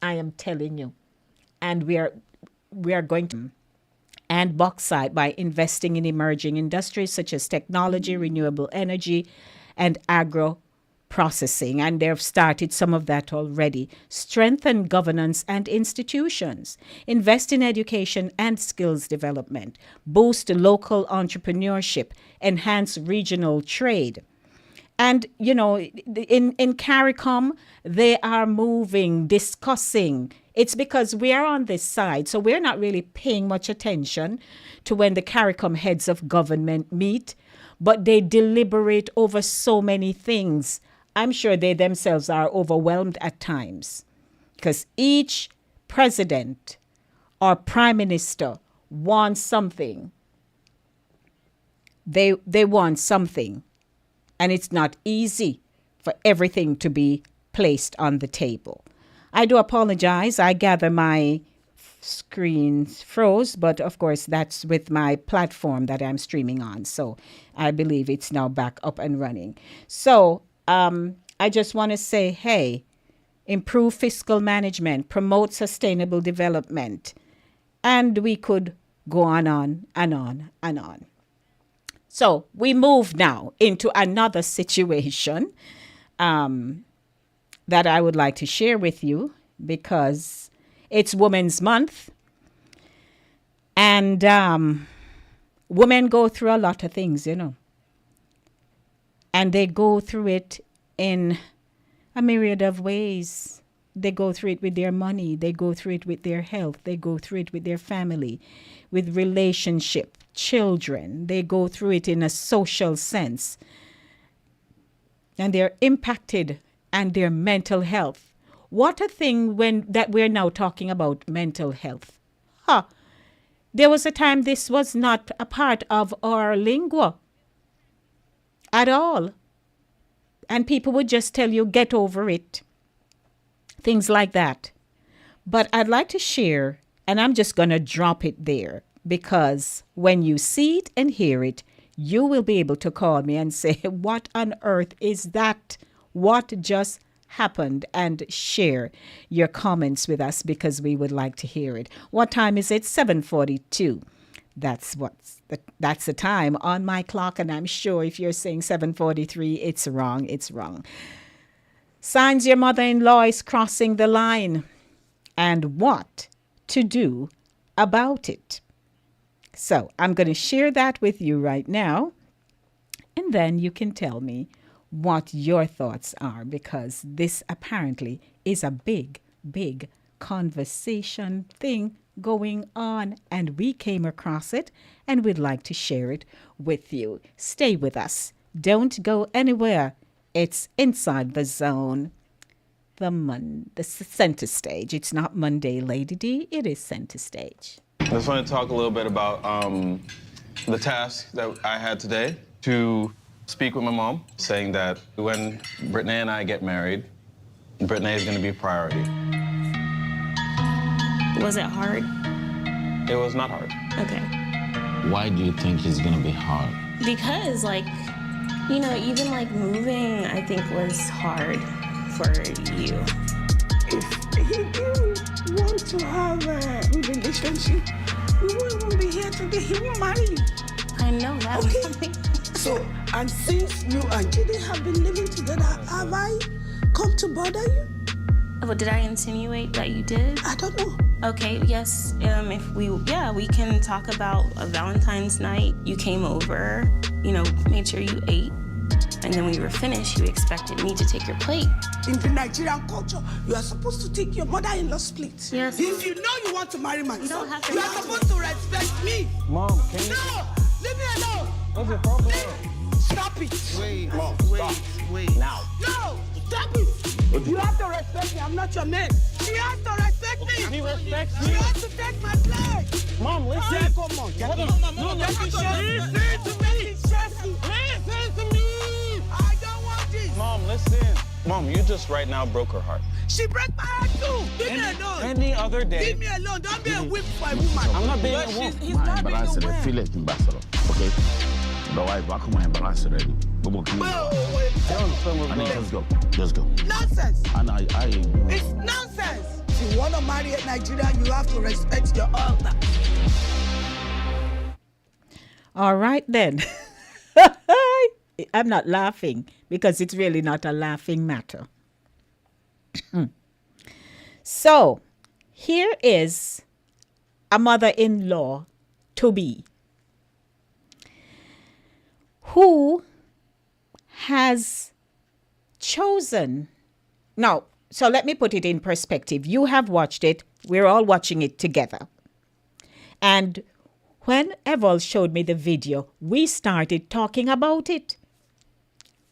I am telling you. And we are going to and bauxite by investing in emerging industries such as technology, renewable energy, and agro processing. And they've started some of that already. Strengthen governance and institutions. Invest in education and skills development. Boost local entrepreneurship. Enhance regional trade. And, you know, in CARICOM, they are moving, discussing. It's because we are on this side, so we're not really paying much attention to when the CARICOM heads of government meet, but they deliberate over so many things. I'm sure they themselves are overwhelmed at times because each president or prime minister wants something. They want something. And it's not easy for everything to be placed on the table. I do apologize. I gather my screen froze, but of course that's with my platform that I'm streaming on. So I believe it's now back up and running. So I just want to say, hey, improve fiscal management, promote sustainable development, and we could go on and on and on. So we move now into another situation that I would like to share with you because it's Women's Month. And women go through a lot of things, you know. And they go through it in a myriad of ways. They go through it with their money. They go through it with their health. They go through it with their family, with relationship, children. They go through it in a social sense. And they're impacted and their mental health. What a thing that we're now talking about mental health. There was a time this was not a part of our lingua at all. And people would just tell you, get over it. Things like that. But I'd like to share, and I'm just going to drop it there, because when you see it and hear it, you will be able to call me and say, what on earth is that? What just happened? And share your comments with us because we would like to hear it. What time is it? 7:42. That's the time on my clock, and I'm sure if you're saying 7:43, it's wrong. It's wrong. Signs your mother-in-law is crossing the line, and what to do about it. So I'm going to share that with you right now, and then you can tell me what your thoughts are, because this apparently is a big, big conversation thing going on, and we came across it, and we'd like to share it with you. Stay with us. Don't go anywhere. It's Inside the Zone, the center stage. It's not Monday, Lady D. It is center stage.
I just want to talk a little bit about the task that I had today to speak with my mom, saying that when Brittany and I get married, Brittany is going to be a priority.
Was it hard?
It was not hard.
Okay.
Why do you think it's going to be hard?
Because, like, you know, even like moving, I think was hard for you.
If he didn't want to have a relationship, we wouldn't be here today. He won't marry you.
I know that.
Okay. So, and since you and Judy have been living together, have I come to bother you?
Well, did I insinuate that you did?
I don't know.
Okay, yes. We can talk about a Valentine's night. You came over, you know, made sure you ate, and then when you were finished, you expected me to take your plate.
In the Nigerian culture, you are supposed to take your mother-in-law's plate.
Yes.
If you know you want to marry my son,
don't have to
you are supposed to respect me.
Mom, can you...
No! Leave me alone!
What's the problem?
Stop it.
Wait. Now.
No, stop it. You have to respect me. I'm not your man. She has to respect me.
He respects
She
you.
has to take my place.
Mom, listen.
Yeah, come on. Get
Hold
it.
on.
No,
Listen
listen
to
to me. Listen to me. Listen to me. I don't want this.
Mom, listen. Mom, you just right now broke her heart.
She broke my heart too. Leave me alone.
Any other day.
Leave me alone. Don't be a whip for a woman.
I'm not being a woman.
He's not being a woman.
Feel it, ambassador. Okay. The wife back home, ambassador.
Let's
Just go.
Nonsense.
And I.
It's nonsense. If you want to marry a Nigerian, you have to respect your elder.
All right, then. I'm not laughing because it's really not a laughing matter. So, here is a mother-in-law to be who has chosen. Now, so let me put it in perspective. You have watched it. We're all watching it together. And when Eval showed me the video, we started talking about it.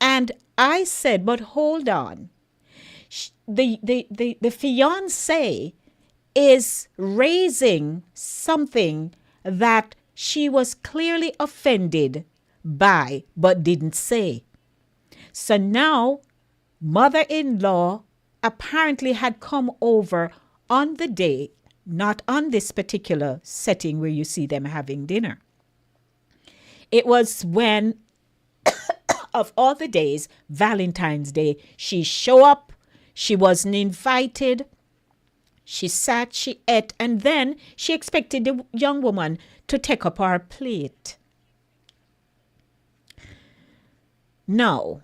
And I said, but hold on. The fiancé is raising something that she was clearly offended by, but didn't say. So now, mother-in-law apparently had come over on the day, not on this particular setting where you see them having dinner. It was when, of all the days, Valentine's Day, she showed up, she wasn't invited, she sat, she ate, and then she expected the young woman to take up her plate. Now,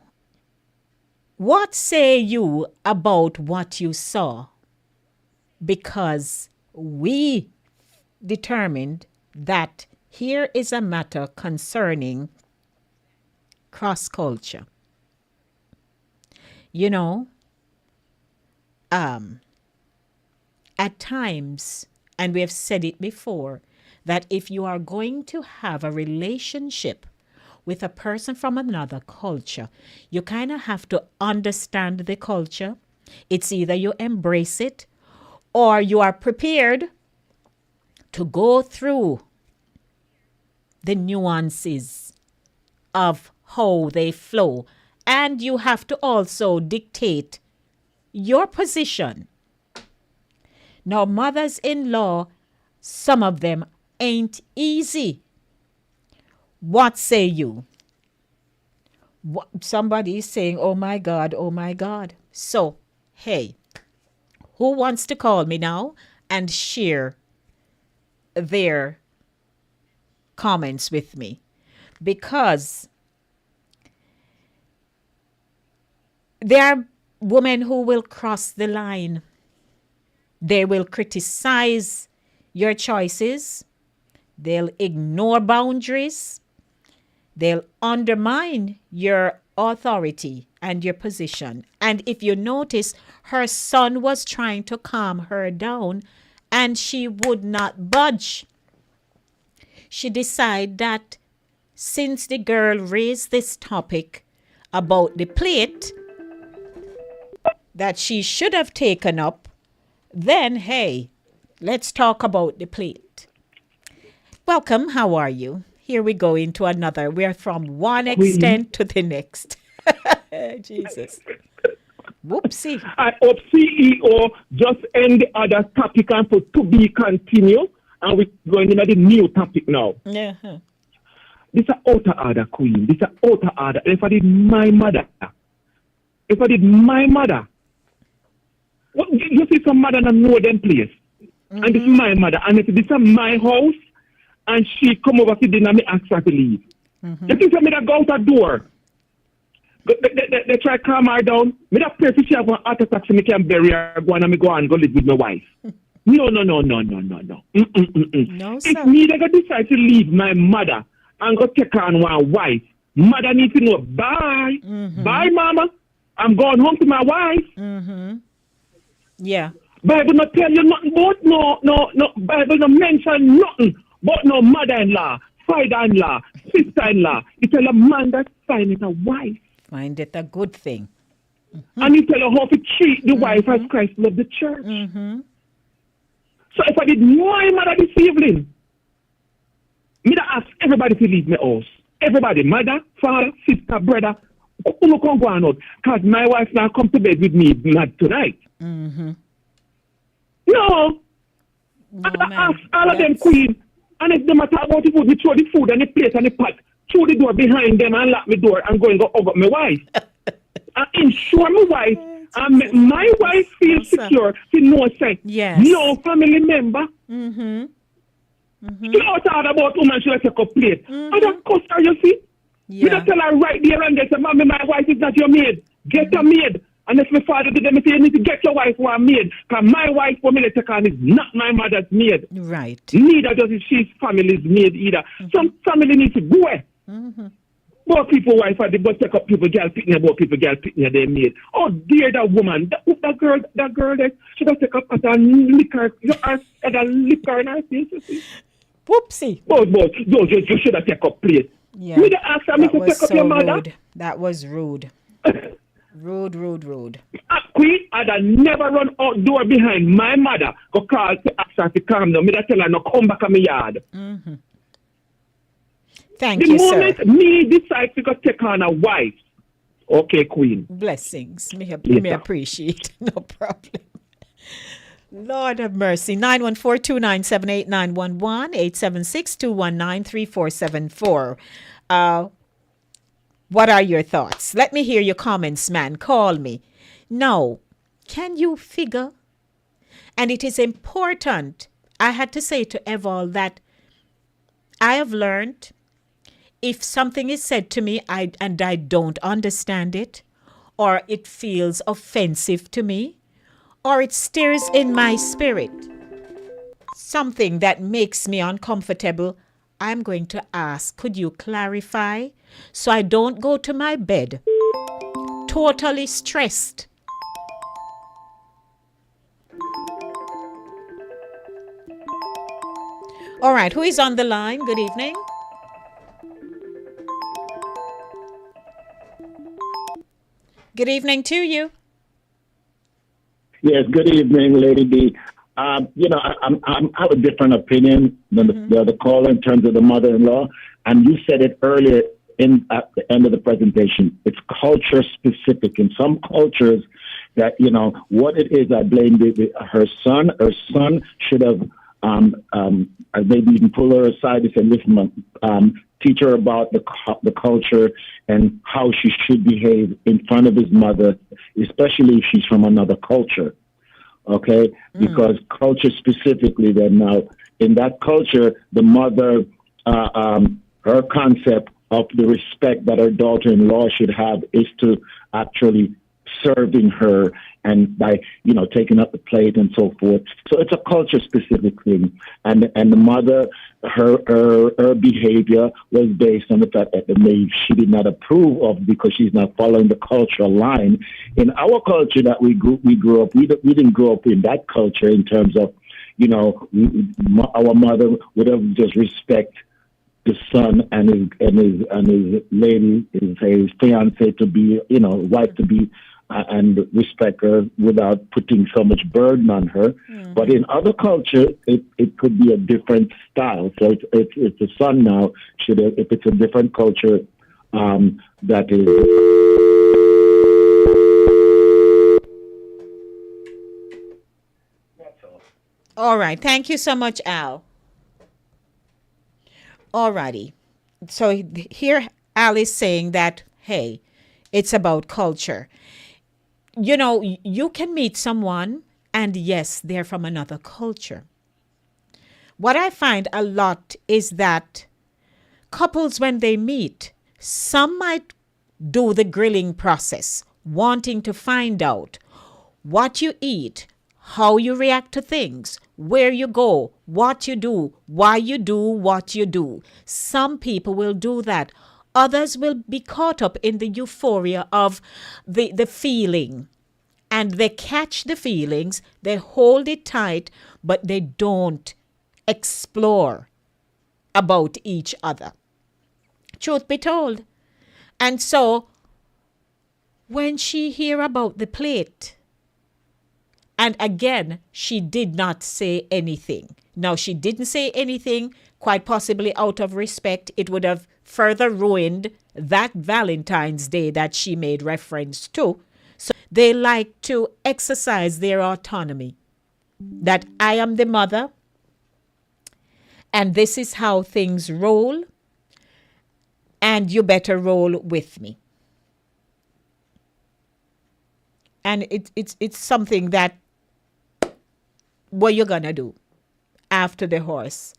what say you about what you saw? Because we determined that here is a matter concerning cross-culture. You know, at times, and we have said it before, that if you are going to have a relationship with a person from another culture, you kind of have to understand the culture. It's either you embrace it or you are prepared to go through the nuances of how they flow. And you have to also dictate your position. Now, mothers-in-law, some of them ain't easy. What say you? Somebody is saying, oh my God, oh my God. So, hey, who wants to call me now and share their comments with me? Because there are women who will cross the line. They will criticize your choices. They'll ignore boundaries. They'll undermine your authority and your position. And if you notice, her son was trying to calm her down and she would not budge. She decided that since the girl raised this topic about the plate that she should have taken up, then, hey, let's talk about the plate. Welcome, how are you? Here we go into another. We're from one extent to the next. Jesus. Whoopsie.
I hope CEO just end the other topic and put to be continue. And we're going into the new topic now.
Yeah.
This is outer order, Queen. This is outer order. If I did my mother, what, you see some mother not know them place. Mm-hmm. And this is my mother. And if this is my house, and she come over to dinner, me ask her to leave. Mm-hmm. You think me that go out the door? They try to calm her down. Me that pray for she have an heart attack so me can bury her, go and me go and go live with my wife. No.
No,
if me they go decide to leave my mother and go take her on one wife, mother needs to know, bye. Mm-hmm. Bye, mama. I'm going home to my wife.
Mm-hmm. Yeah.
Bible not tell you nothing about no Bible not mention nothing but no mother-in-law. father-in-law, sister-in-law. You tell a man that find it a wife.
Find it a good thing.
And you tell her how to treat the wife as Christ loved the church. So if I did my mother this evening, me da ask everybody to leave my house. Everybody, mother, father, sister, brother, who can go out. Because my wife now come to bed with me not tonight. No. I ask all of them queen. And if they talk about the food, we throw the food and the plate and the pot through the door behind them and lock the door and go and go over my wife. And ensure my wife and make my wife feel secure. She knows say no family member. She don't talk about woman she take a plate. I don't cuss her, you see. You don't tell her right there and there, say, Mommy, my wife is not your maid. Get a maid. And if my father did them, say, you need to get your wife who are maid. Because my wife for me to take on is not my mother's maid.
Right.
Neither does she's family's maid either. Some family needs to go away. But people wife are the but take up people girl picking about people girl picking their maid. Oh dear that woman. That girl that should have take up as a liquor and a liquor in her face, you see.
Whoopsie.
But you should have take up place.
Yeah.
Me the ask her me to take up your mother.
Rude. That was rude. Rude.
Queen, I'd never run outdoor behind my mother. Go call to ask her to calm down. Me da tell her no come back on my yard.
Thank you, sir.
The moment me decide to go take on a wife, okay, Queen.
Blessings. Me appreciate. No problem. Lord have mercy. 914-297-8911, 876-219-3474. What are your thoughts? Let me hear your comments, man. Call me. Now, can you figure? And it is important. I had to say to Evol that I have learned if something is said to me and I don't understand it, or it feels offensive to me, or it stirs in my spirit something that makes me uncomfortable, I'm going to ask, could you clarify? So I don't go to my bed totally stressed. All right, who is on the line? Good evening. Good evening to you.
Yes, good evening, Lady D. I have a different opinion than the other caller in terms of the mother-in-law. And you said it earlier at the end of the presentation. It's culture specific. In some cultures, that what it is, I blame her son. Her son should have maybe even pull her aside and say, "Listen, teach her about the culture and how she should behave in front of his mother, especially if she's from another culture." Okay, because culture specifically, then now in that culture, the mother, her concept of the respect that her daughter-in-law should have is to actually serving her and by taking up the plate and so forth. So it's a culture specific thing, and the mother, her behavior was based on the fact that maybe she did not approve of because she's not following the cultural line. In our culture that we grew up, we didn't grow up in that culture in terms of our mother would have just respect the son and his lady, his fiance to be, wife to be, and respect her without putting so much burden on her. But in other cultures, it could be a different style. So it's the son now should, if it's a different culture, that is.
All right. Thank you so much, Al. All righty. So here Al is saying that, hey, it's about culture. You can meet someone and yes, they're from another culture. What I find a lot is that couples, when they meet, some might do the grilling process, wanting to find out what you eat, how you react to things, where you go, what you do, why you do what you do. Some people will do that. Others will be caught up in the euphoria of the feeling. And they catch the feelings, they hold it tight, but they don't explore about each other. Truth be told. And so when she hear about the plate, and again, she did not say anything. Now, she didn't say anything, quite possibly out of respect. It would have further ruined that Valentine's Day that she made reference to. So they like to exercise their autonomy. That I am the mother, and this is how things roll, and you better roll with me. And it's something that, what you're going to do after the horse.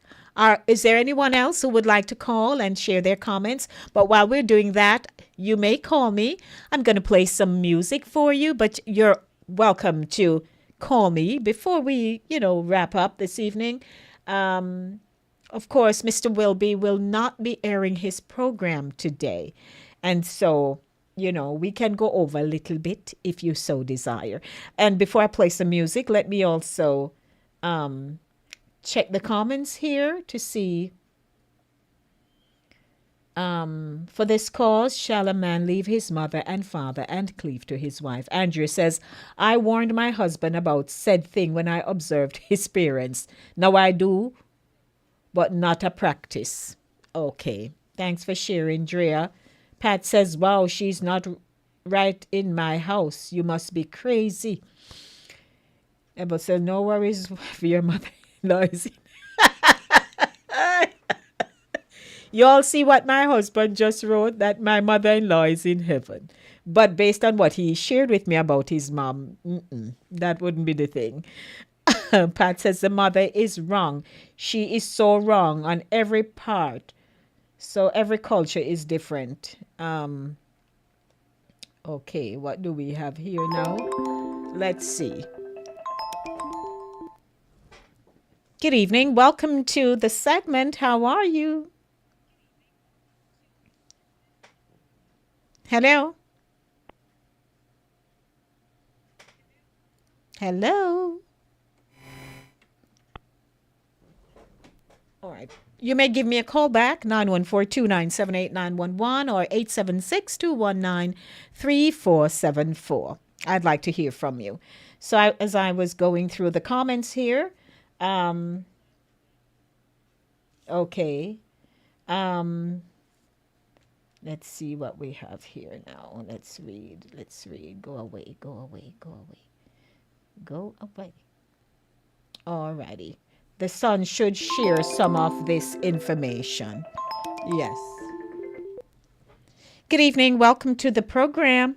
Is there anyone else who would like to call and share their comments? But while we're doing that, you may call me. I'm going to play some music for you, but you're welcome to call me before we, wrap up this evening. Of course, Mr. Wilby will not be airing his program today. And so, we can go over a little bit if you so desire. And before I play some music, let me also check the comments here to see. For this cause shall a man leave his mother and father and cleave to his wife. Andrew says, I warned my husband about said thing when I observed his parents. Now I do, but not a practice. Okay. Thanks for sharing, Drea. Pat says, wow, she's not right in my house. You must be crazy. But says, no worries for your mother-in-law. You all see what my husband just wrote, that my mother-in-law is in heaven. But based on what he shared with me about his mom, that wouldn't be the thing. Pat says the mother is wrong. She is so wrong on every part. So every culture is different. Okay, what do we have here now? Let's see. Good evening. Welcome to the segment. How are you? Hello? Hello? All right. You may give me a call back, 914-297-8911 or 876-219-3474. I'd like to hear from you. So as I was going through the comments here, okay. Let's see what we have here now. Let's read. Go away. Alrighty. The Sun should share some of this information. Yes. Good evening. Welcome to the program.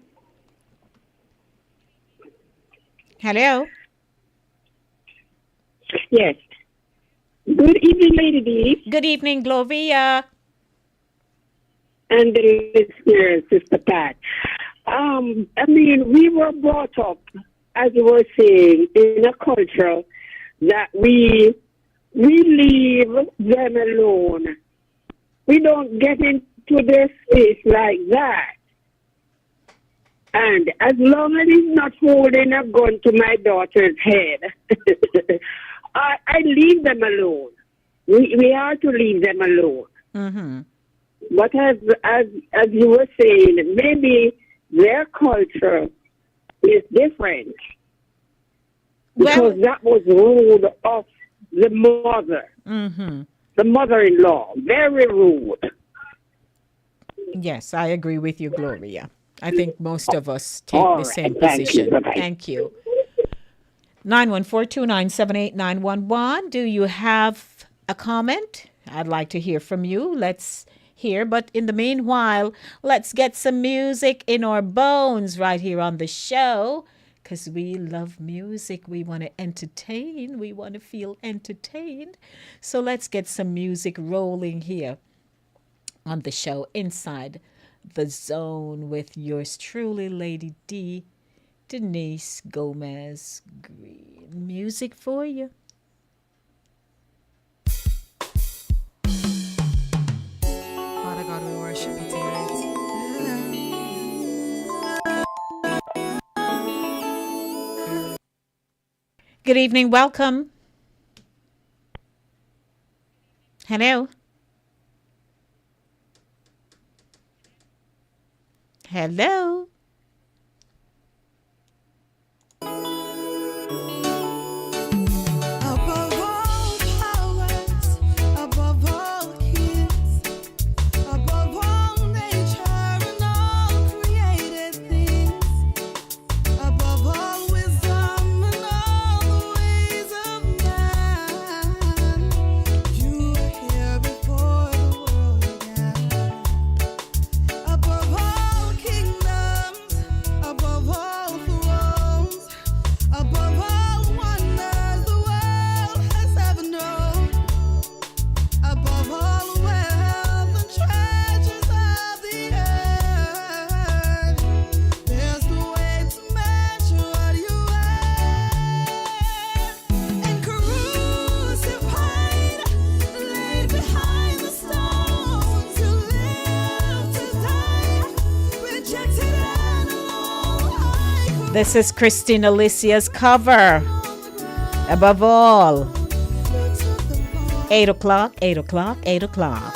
Hello.
Yes. Good evening, Lady D.
Good evening, Gloria.
And the listeners, Sister Pat. We were brought up, as you were saying, in a culture that we leave them alone. We don't get into their space like that. And as long as he's not holding a gun to my daughter's head, I leave them alone. We are to leave them alone.
Mm-hmm.
But as you were saying, maybe their culture is different. Because that was rude of the mother.
Mm-hmm.
The mother-in-law. Very rude.
Yes, I agree with you, Gloria. I think most of us take the same
Thank
position.
you.
Thank you. 914-297-8911. Do you have a comment? I'd like to hear from you. Let's hear. But in the meanwhile, let's get some music in our bones right here on the show. Because we love music. We want to entertain. We want to feel entertained. So let's get some music rolling here on the show, Inside the Zone, with yours truly, Lady D, Denise Gomez Green. Music for you. Father God, we worship you tonight. Good evening. Welcome. Hello. Hello.
Above all powers, above all kings, above all nature and all created things, above all wisdom and all the ways of man, you were here before the world began. Above all kingdoms, above all thrones, above all wonders the world has ever known, above all wealth and treasures of the earth, there's no way to measure what you are. And crucified, laid behind the stones, you lived to die, rejected and alone.
This is Christine Alicia's cover. Above all. 8 o'clock, 8 o'clock, 8 o'clock.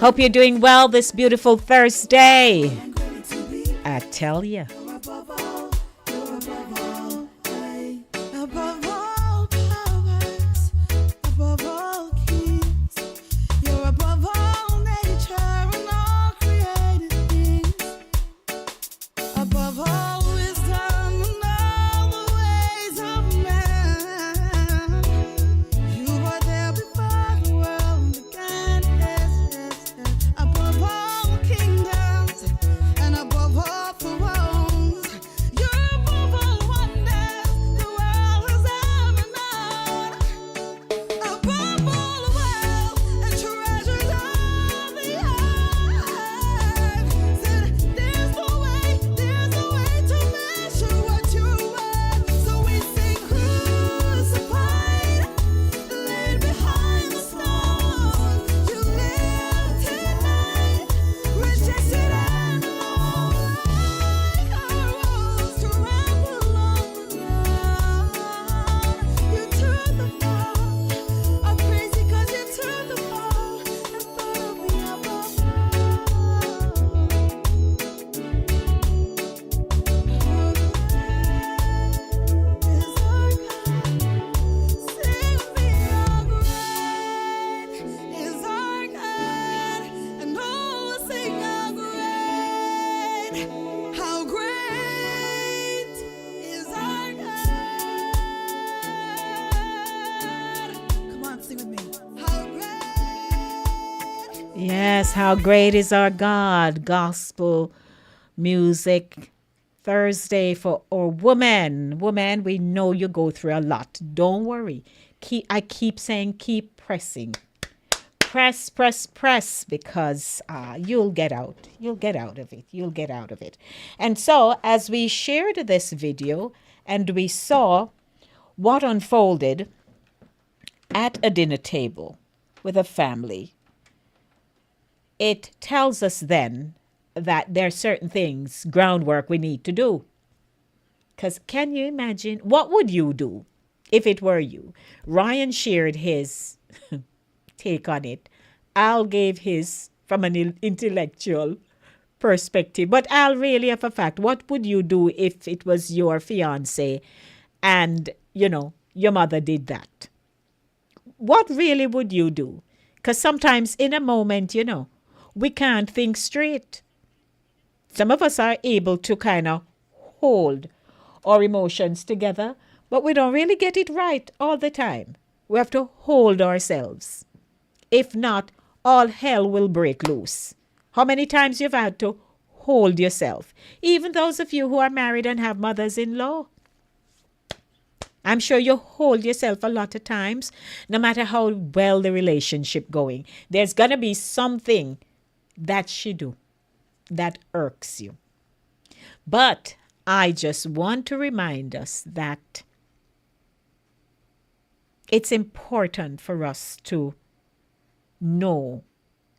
Hope you're doing well this beautiful Thursday. I tell you.
Above all powers, above all kings, you're above all nature and all created things, above all wisdom and all the ways of man. You were there before the world began, yes, yes, yes. Above all kingdoms and above all thrones, you're above all wonders the world has ever known, above all wealth and treasures of the earth. Said there's no way to measure what you were. So we sing crucified, laid behind the stone. You lived tonight, rejected and alone, like a rose trampled on the ground. You took the fall. I'm crazy 'cause you took the fall and thought of me above is our God, and all will sing how great, how great is our God. Come on, sing with me. How great.
Yes, how great is our God. Gospel music Thursday for our woman. Woman, we know you go through a lot. Don't worry. I keep saying keep pressing. Press, press, press, because you'll get out. You'll get out of it. You'll get out of it. And so, as we shared this video and we saw what unfolded at a dinner table with a family, it tells us then that there are certain things, groundwork we need to do. Because can you imagine, what would you do if it were you? Ryan shared his take on it. Al gave his from an intellectual perspective. But Al, really, of a fact, what would you do if it was your fiance and, your mother did that? What really would you do? Because sometimes in a moment, we can't think straight. Some of us are able to kind of hold our emotions together, but we don't really get it right all the time. We have to hold ourselves. If not, all hell will break loose. How many times you've had to hold yourself? Even those of you who are married and have mothers-in-law. I'm sure you hold yourself a lot of times, no matter how well the relationship going. There's going to be something that she do that irks you. But I just want to remind us that it's important for us to know,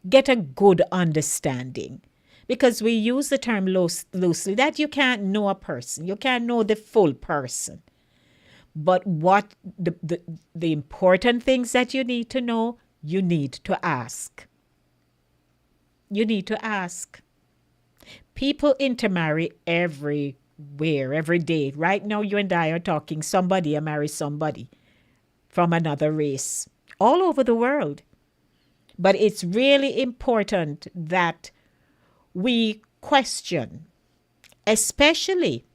get a good understanding, because we use the term loosely, that you can't know a person, you can't know the full person. But what the important things that you need to know, you need to ask. You need to ask. People intermarry everywhere, every day. Right now, you and I are talking. Somebody marry somebody from another race all over the world. But it's really important that we question, especially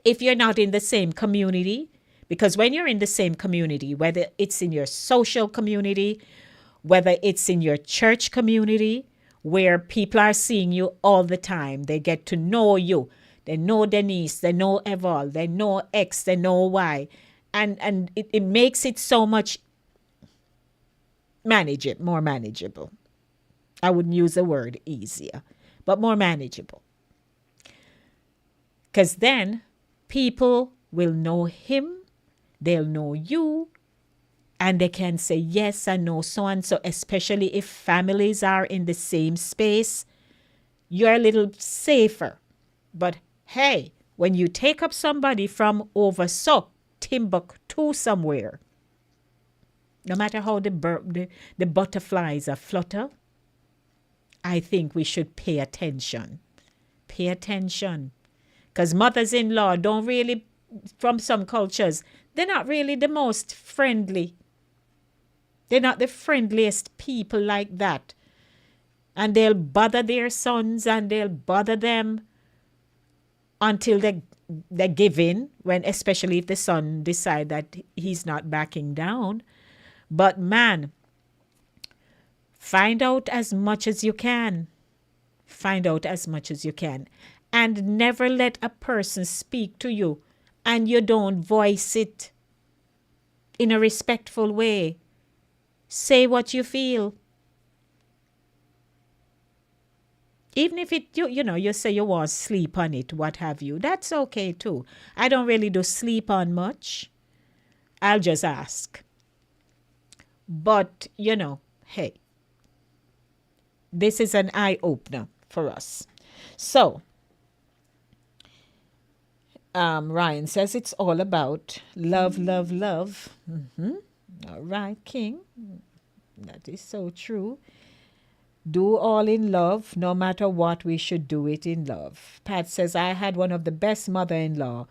if you're not in the same community, because when you're in the same community, whether it's in your social community, whether it's in your church community, where people are seeing you all the time, they get to know you. They know Denise, they know Eval, they know X, they know Y. And it makes it so much more manageable. I wouldn't use the word easier, but more manageable. Because then people will know him, they'll know you, and they can say, yes, I know so and so, especially if families are in the same space. You're a little safer. But hey, when you take up somebody from over so Timbuktu somewhere, no matter how the butterflies are flutter, I think we should pay attention. Pay attention. Because mothers-in-law don't really, from some cultures, they're not really the most friendly. They're not the friendliest people like that. And they'll bother their sons and they'll bother them until they give in, when, especially if the son decide that he's not backing down. But man, find out as much as you can. Find out as much as you can. And never let a person speak to you and you don't voice it in a respectful way. Say what you feel. Even if you say you want to sleep on it, what have you, that's okay too. I don't really do sleep on much. I'll just ask. But, hey, this is an eye-opener for us. So, Ryan says it's all about love, love, love. All right, King. That is so true. Do all in love, no matter what, we should do it in love. Pat says, I had one of the best mother-in-law.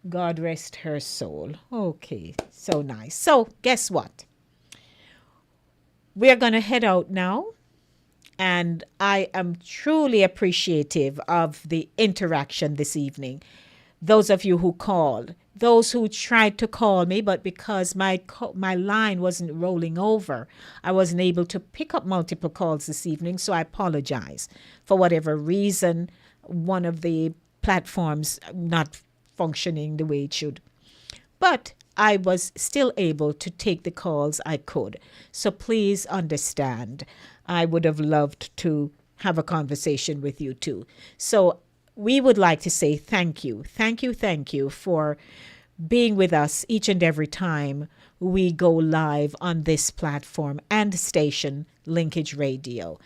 God rest her soul. Okay, so nice. So, guess what? We're going to head out now. And I am truly appreciative of the interaction this evening. Those of you who called, those who tried to call me, but because my line wasn't rolling over, I wasn't able to pick up multiple calls this evening, so I apologize. For whatever reason, one of the platforms not functioning the way it should. But I was still able to take the calls I could. So please understand. I would have loved to have a conversation with you too. So we would like to say thank you. Thank you for being with us each and every time we go live on this platform and station, Linkage Radio.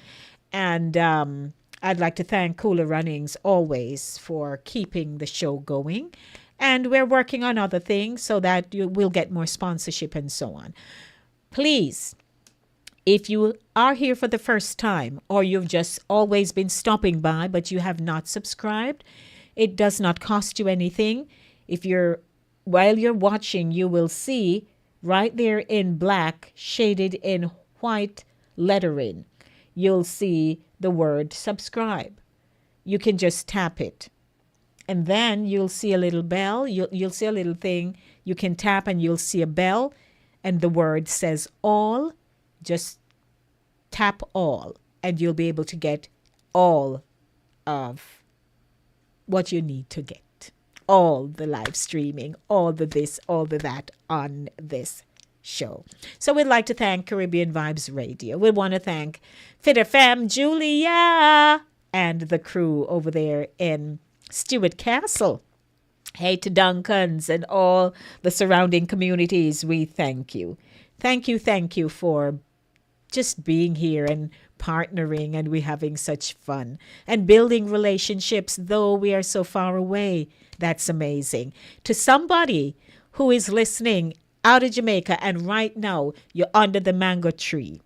And I'd like to thank Cooler Runnings always for keeping the show going. And we're working on other things so that you will get more sponsorship and so on. Please, if you are here for the first time or you've just always been stopping by but you have not subscribed, it does not cost you anything. While you're watching, you will see right there in black, shaded in white lettering, you'll see the word subscribe. You can just tap it. And then you'll see a little bell. You'll see a little thing. You can tap and you'll see a bell. And the word says all. Just tap all. And you'll be able to get all of what you need to get. All the live streaming, all the this, all the that on this show. So we'd like to thank Caribbean Vibes Radio. We want to thank Fit FM, Julia, and the crew over there in Stewart Castle. Hey to Duncan's and all the surrounding communities, we thank you. Thank you for just being here and partnering, and we're having such fun and building relationships, though we are so far away. That's amazing. To somebody who is listening out of Jamaica, and right now you're under the mango tree,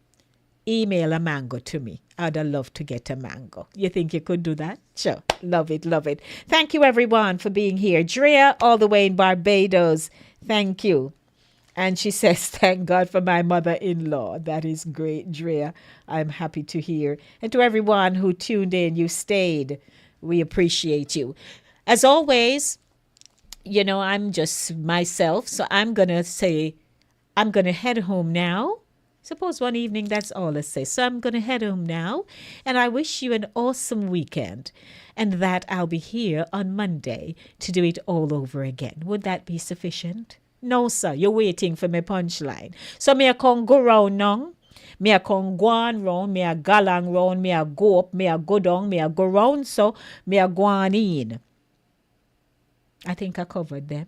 email a mango to me. I'd love to get a mango. You think you could do that? Sure. Love it, love it. Thank you, everyone, for being here. Drea, all the way in Barbados, thank you. And she says, thank God for my mother-in-law. That is great, Drea. I'm happy to hear. And to everyone who tuned in, you stayed. We appreciate you. As always, you know, I'm just myself. So I'm going to say, I'm going to head home now. Suppose one evening, that's all I say. So I'm going to head home now. And I wish you an awesome weekend. And that I'll be here on Monday to do it all over again. Would that be sufficient? No, sir. You're waiting for my punchline. So me a come go round now. Me a come go on round. Me a galang round. Me a go up. Me a go down. Me a go round. So me a go on in. I think I covered them,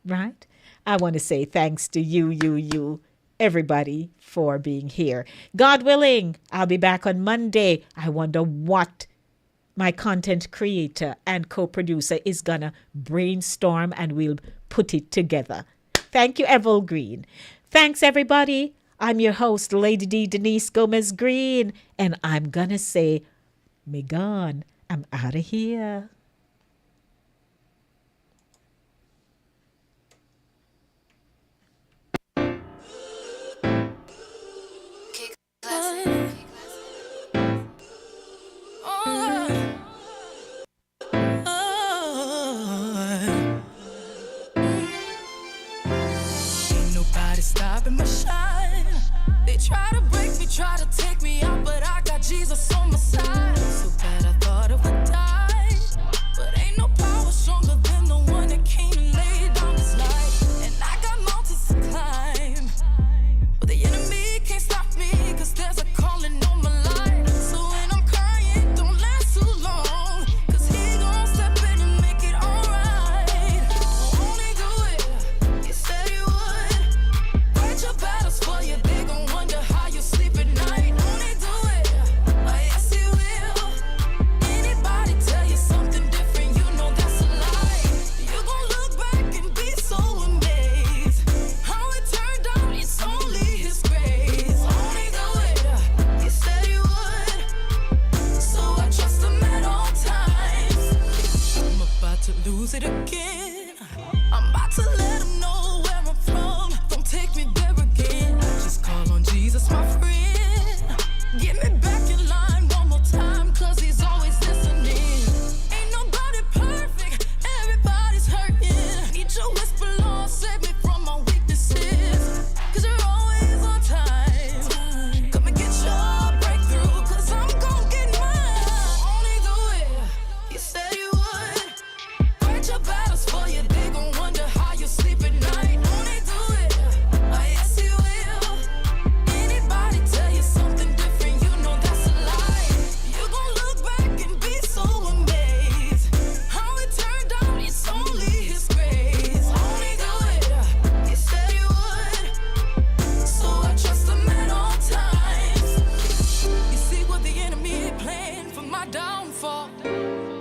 right? I want to say thanks to you, everybody, for being here. God willing, I'll be back on Monday. I wonder what my content creator and co-producer is going to brainstorm, and we'll put it together. Thank you, Evel Green. Thanks, everybody. I'm your host, Lady D. Denise Gomez Green, and I'm going to say, me gone. I'm out of here.
Stopping my shine. They try to break me, try to take me out, but I got Jesus on my side. So bad I thought I would die, but ain't no power stronger than the one that came and laid down his life. And I got mountains to climb, but the enemy can't stop me, cause there's a calling on my life. So when I'm crying, don't last too long, cause he gon' step in and make it alright. Won't he do it? He said he would. Your battles for you, they gon' wonder how you sleep at night. Won't he do it? Oh, yes, he will. Anybody tell you something different, you know that's a lie. You gon' look back and be so amazed. How it turned out, it's only his grace. Won't he do it? He said he would. So I trust him at all times. I'm about to lose it again. I'm about to let him know where I'm from. Don't take me there again. I just call on Jesus, my friend. Get me back in line one more time, cause he's always listening. Ain't nobody perfect, everybody's hurting. Need your whisper, Lord, save me from my weaknesses, cause you're always on time. Come and get your breakthrough, cause I'm gon' get mine. Won't he do it? He said he would. Fight your battles for you, they gon' wonder how you sleep at night. Won't he do it? Oh, yes, he will. Anybody tell you something different, you know that's a lie. You gon' look back and be so amazed. How it turned out, it's only his grace. Won't he do it? He said he would. So I trust him at all times. You see what the enemy planned for my downfall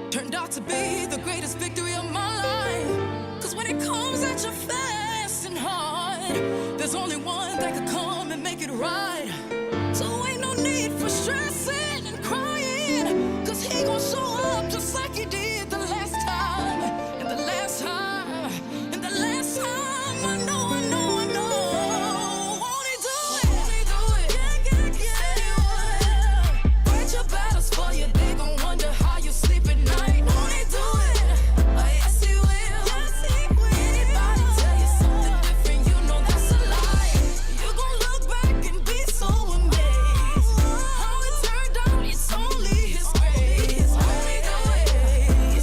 turned out to be the greatest victory of my life. Cause when it comes at you fast and hard, there's only one that could come and make it right. So ain't no need for stressing and crying, cause he gon' show up just like he did the last time. And the last time, and the last time, I know. Won't he do it? Won't he do it? Yeah. He said he would. Fight your battles for you, they gon' wonder how you sleep at night. Won't he do it? Oh, yes, he will. Anybody tell you something different, you know that's a lie. You gon' look back and be so amazed. How it turned out, it's only his grace. Won't he do it? He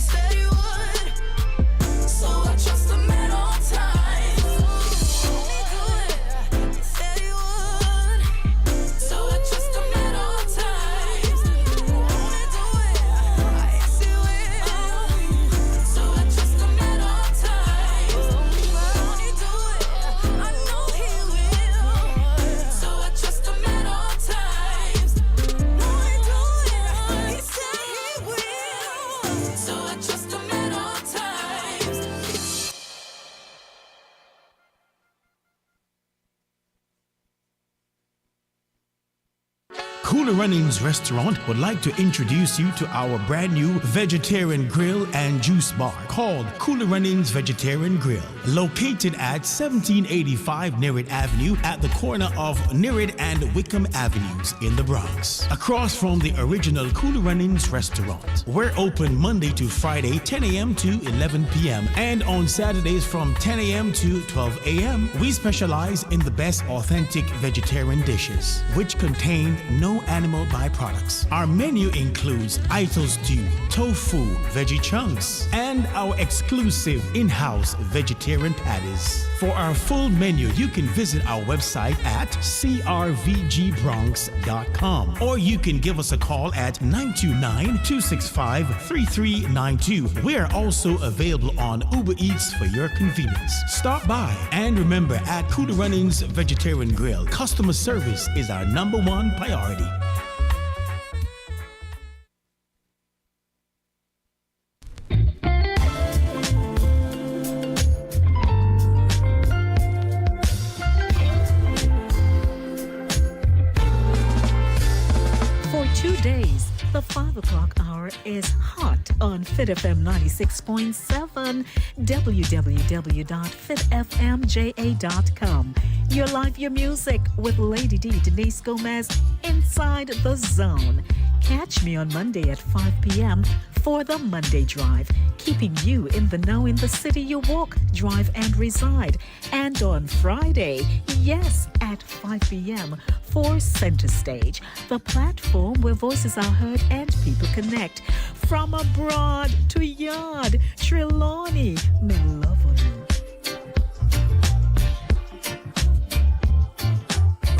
Cooler Runnings Restaurant would like to introduce you to our brand new vegetarian grill and juice bar called Cooler Runnings Vegetarian Grill, located at 1785 Nerid Avenue at the corner of Nerid and Wickham Avenues in the Bronx, across from the original Cooler Runnings Restaurant. We're open Monday to Friday, 10 a.m. to 11 p.m. and on Saturdays from 10 a.m. to 12 a.m. We specialize in the best authentic vegetarian dishes, which contain no animal byproducts. Our menu includes Ito stew, tofu, veggie chunks, and our exclusive in-house vegetarian patties. For our full menu, you can visit our website at crvgbronx.com, or you can give us a call at 929-265-3392. We are also available on Uber Eats for your convenience. Stop by, and remember, at Cooler Runnings Vegetarian Grill, customer service is our #1 priority.
For 2 days, the 5 o'clock hour is hot on Fit FM 96.7, www.fitfmja.com. Your life, your music with Lady D, Denise Gomez, Inside the Zone. Catch me on Monday at 5 p.m. for the Monday Drive, keeping you in the know in the city you walk, drive, and reside. And on Friday, yes, at 5 p.m. for Center Stage, the platform where voices are heard and people connect. From abroad to yard, Trelawney, me love you.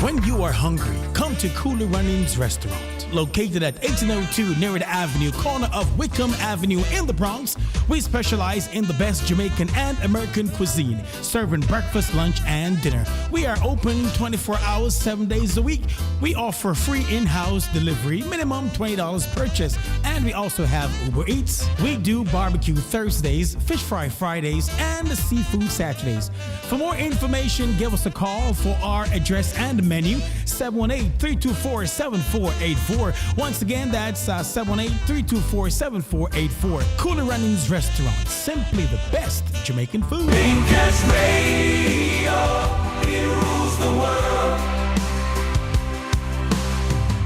When you are hungry, come to Cooler Runnings Restaurant, located at 1802 Nerid Avenue, corner of Wickham Avenue in the Bronx. We specialize in the best Jamaican and American cuisine, serving breakfast, lunch, and dinner. We are open 24 hours, 7 days a week. We offer free in-house delivery, minimum $20 purchase, and we also have Uber Eats. We do barbecue Thursdays, fish fry Fridays, and seafood Saturdays. For more information, give us a call for our address and menu, 718-324-7484. Once again, that's 718-324-7484. Cooler Runnings Restaurant, simply the best Jamaican food.
Pincast Radio, it rules the world.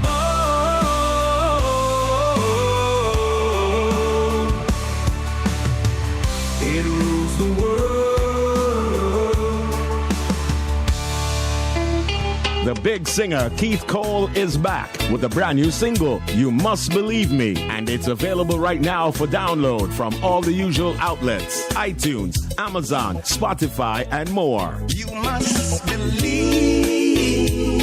Oh, it rules the world.
The big singer Keith Cole is back with a brand new single, You Must Believe Me, and it's available right now for download from all the usual outlets, iTunes, Amazon, Spotify, and more.
You must believe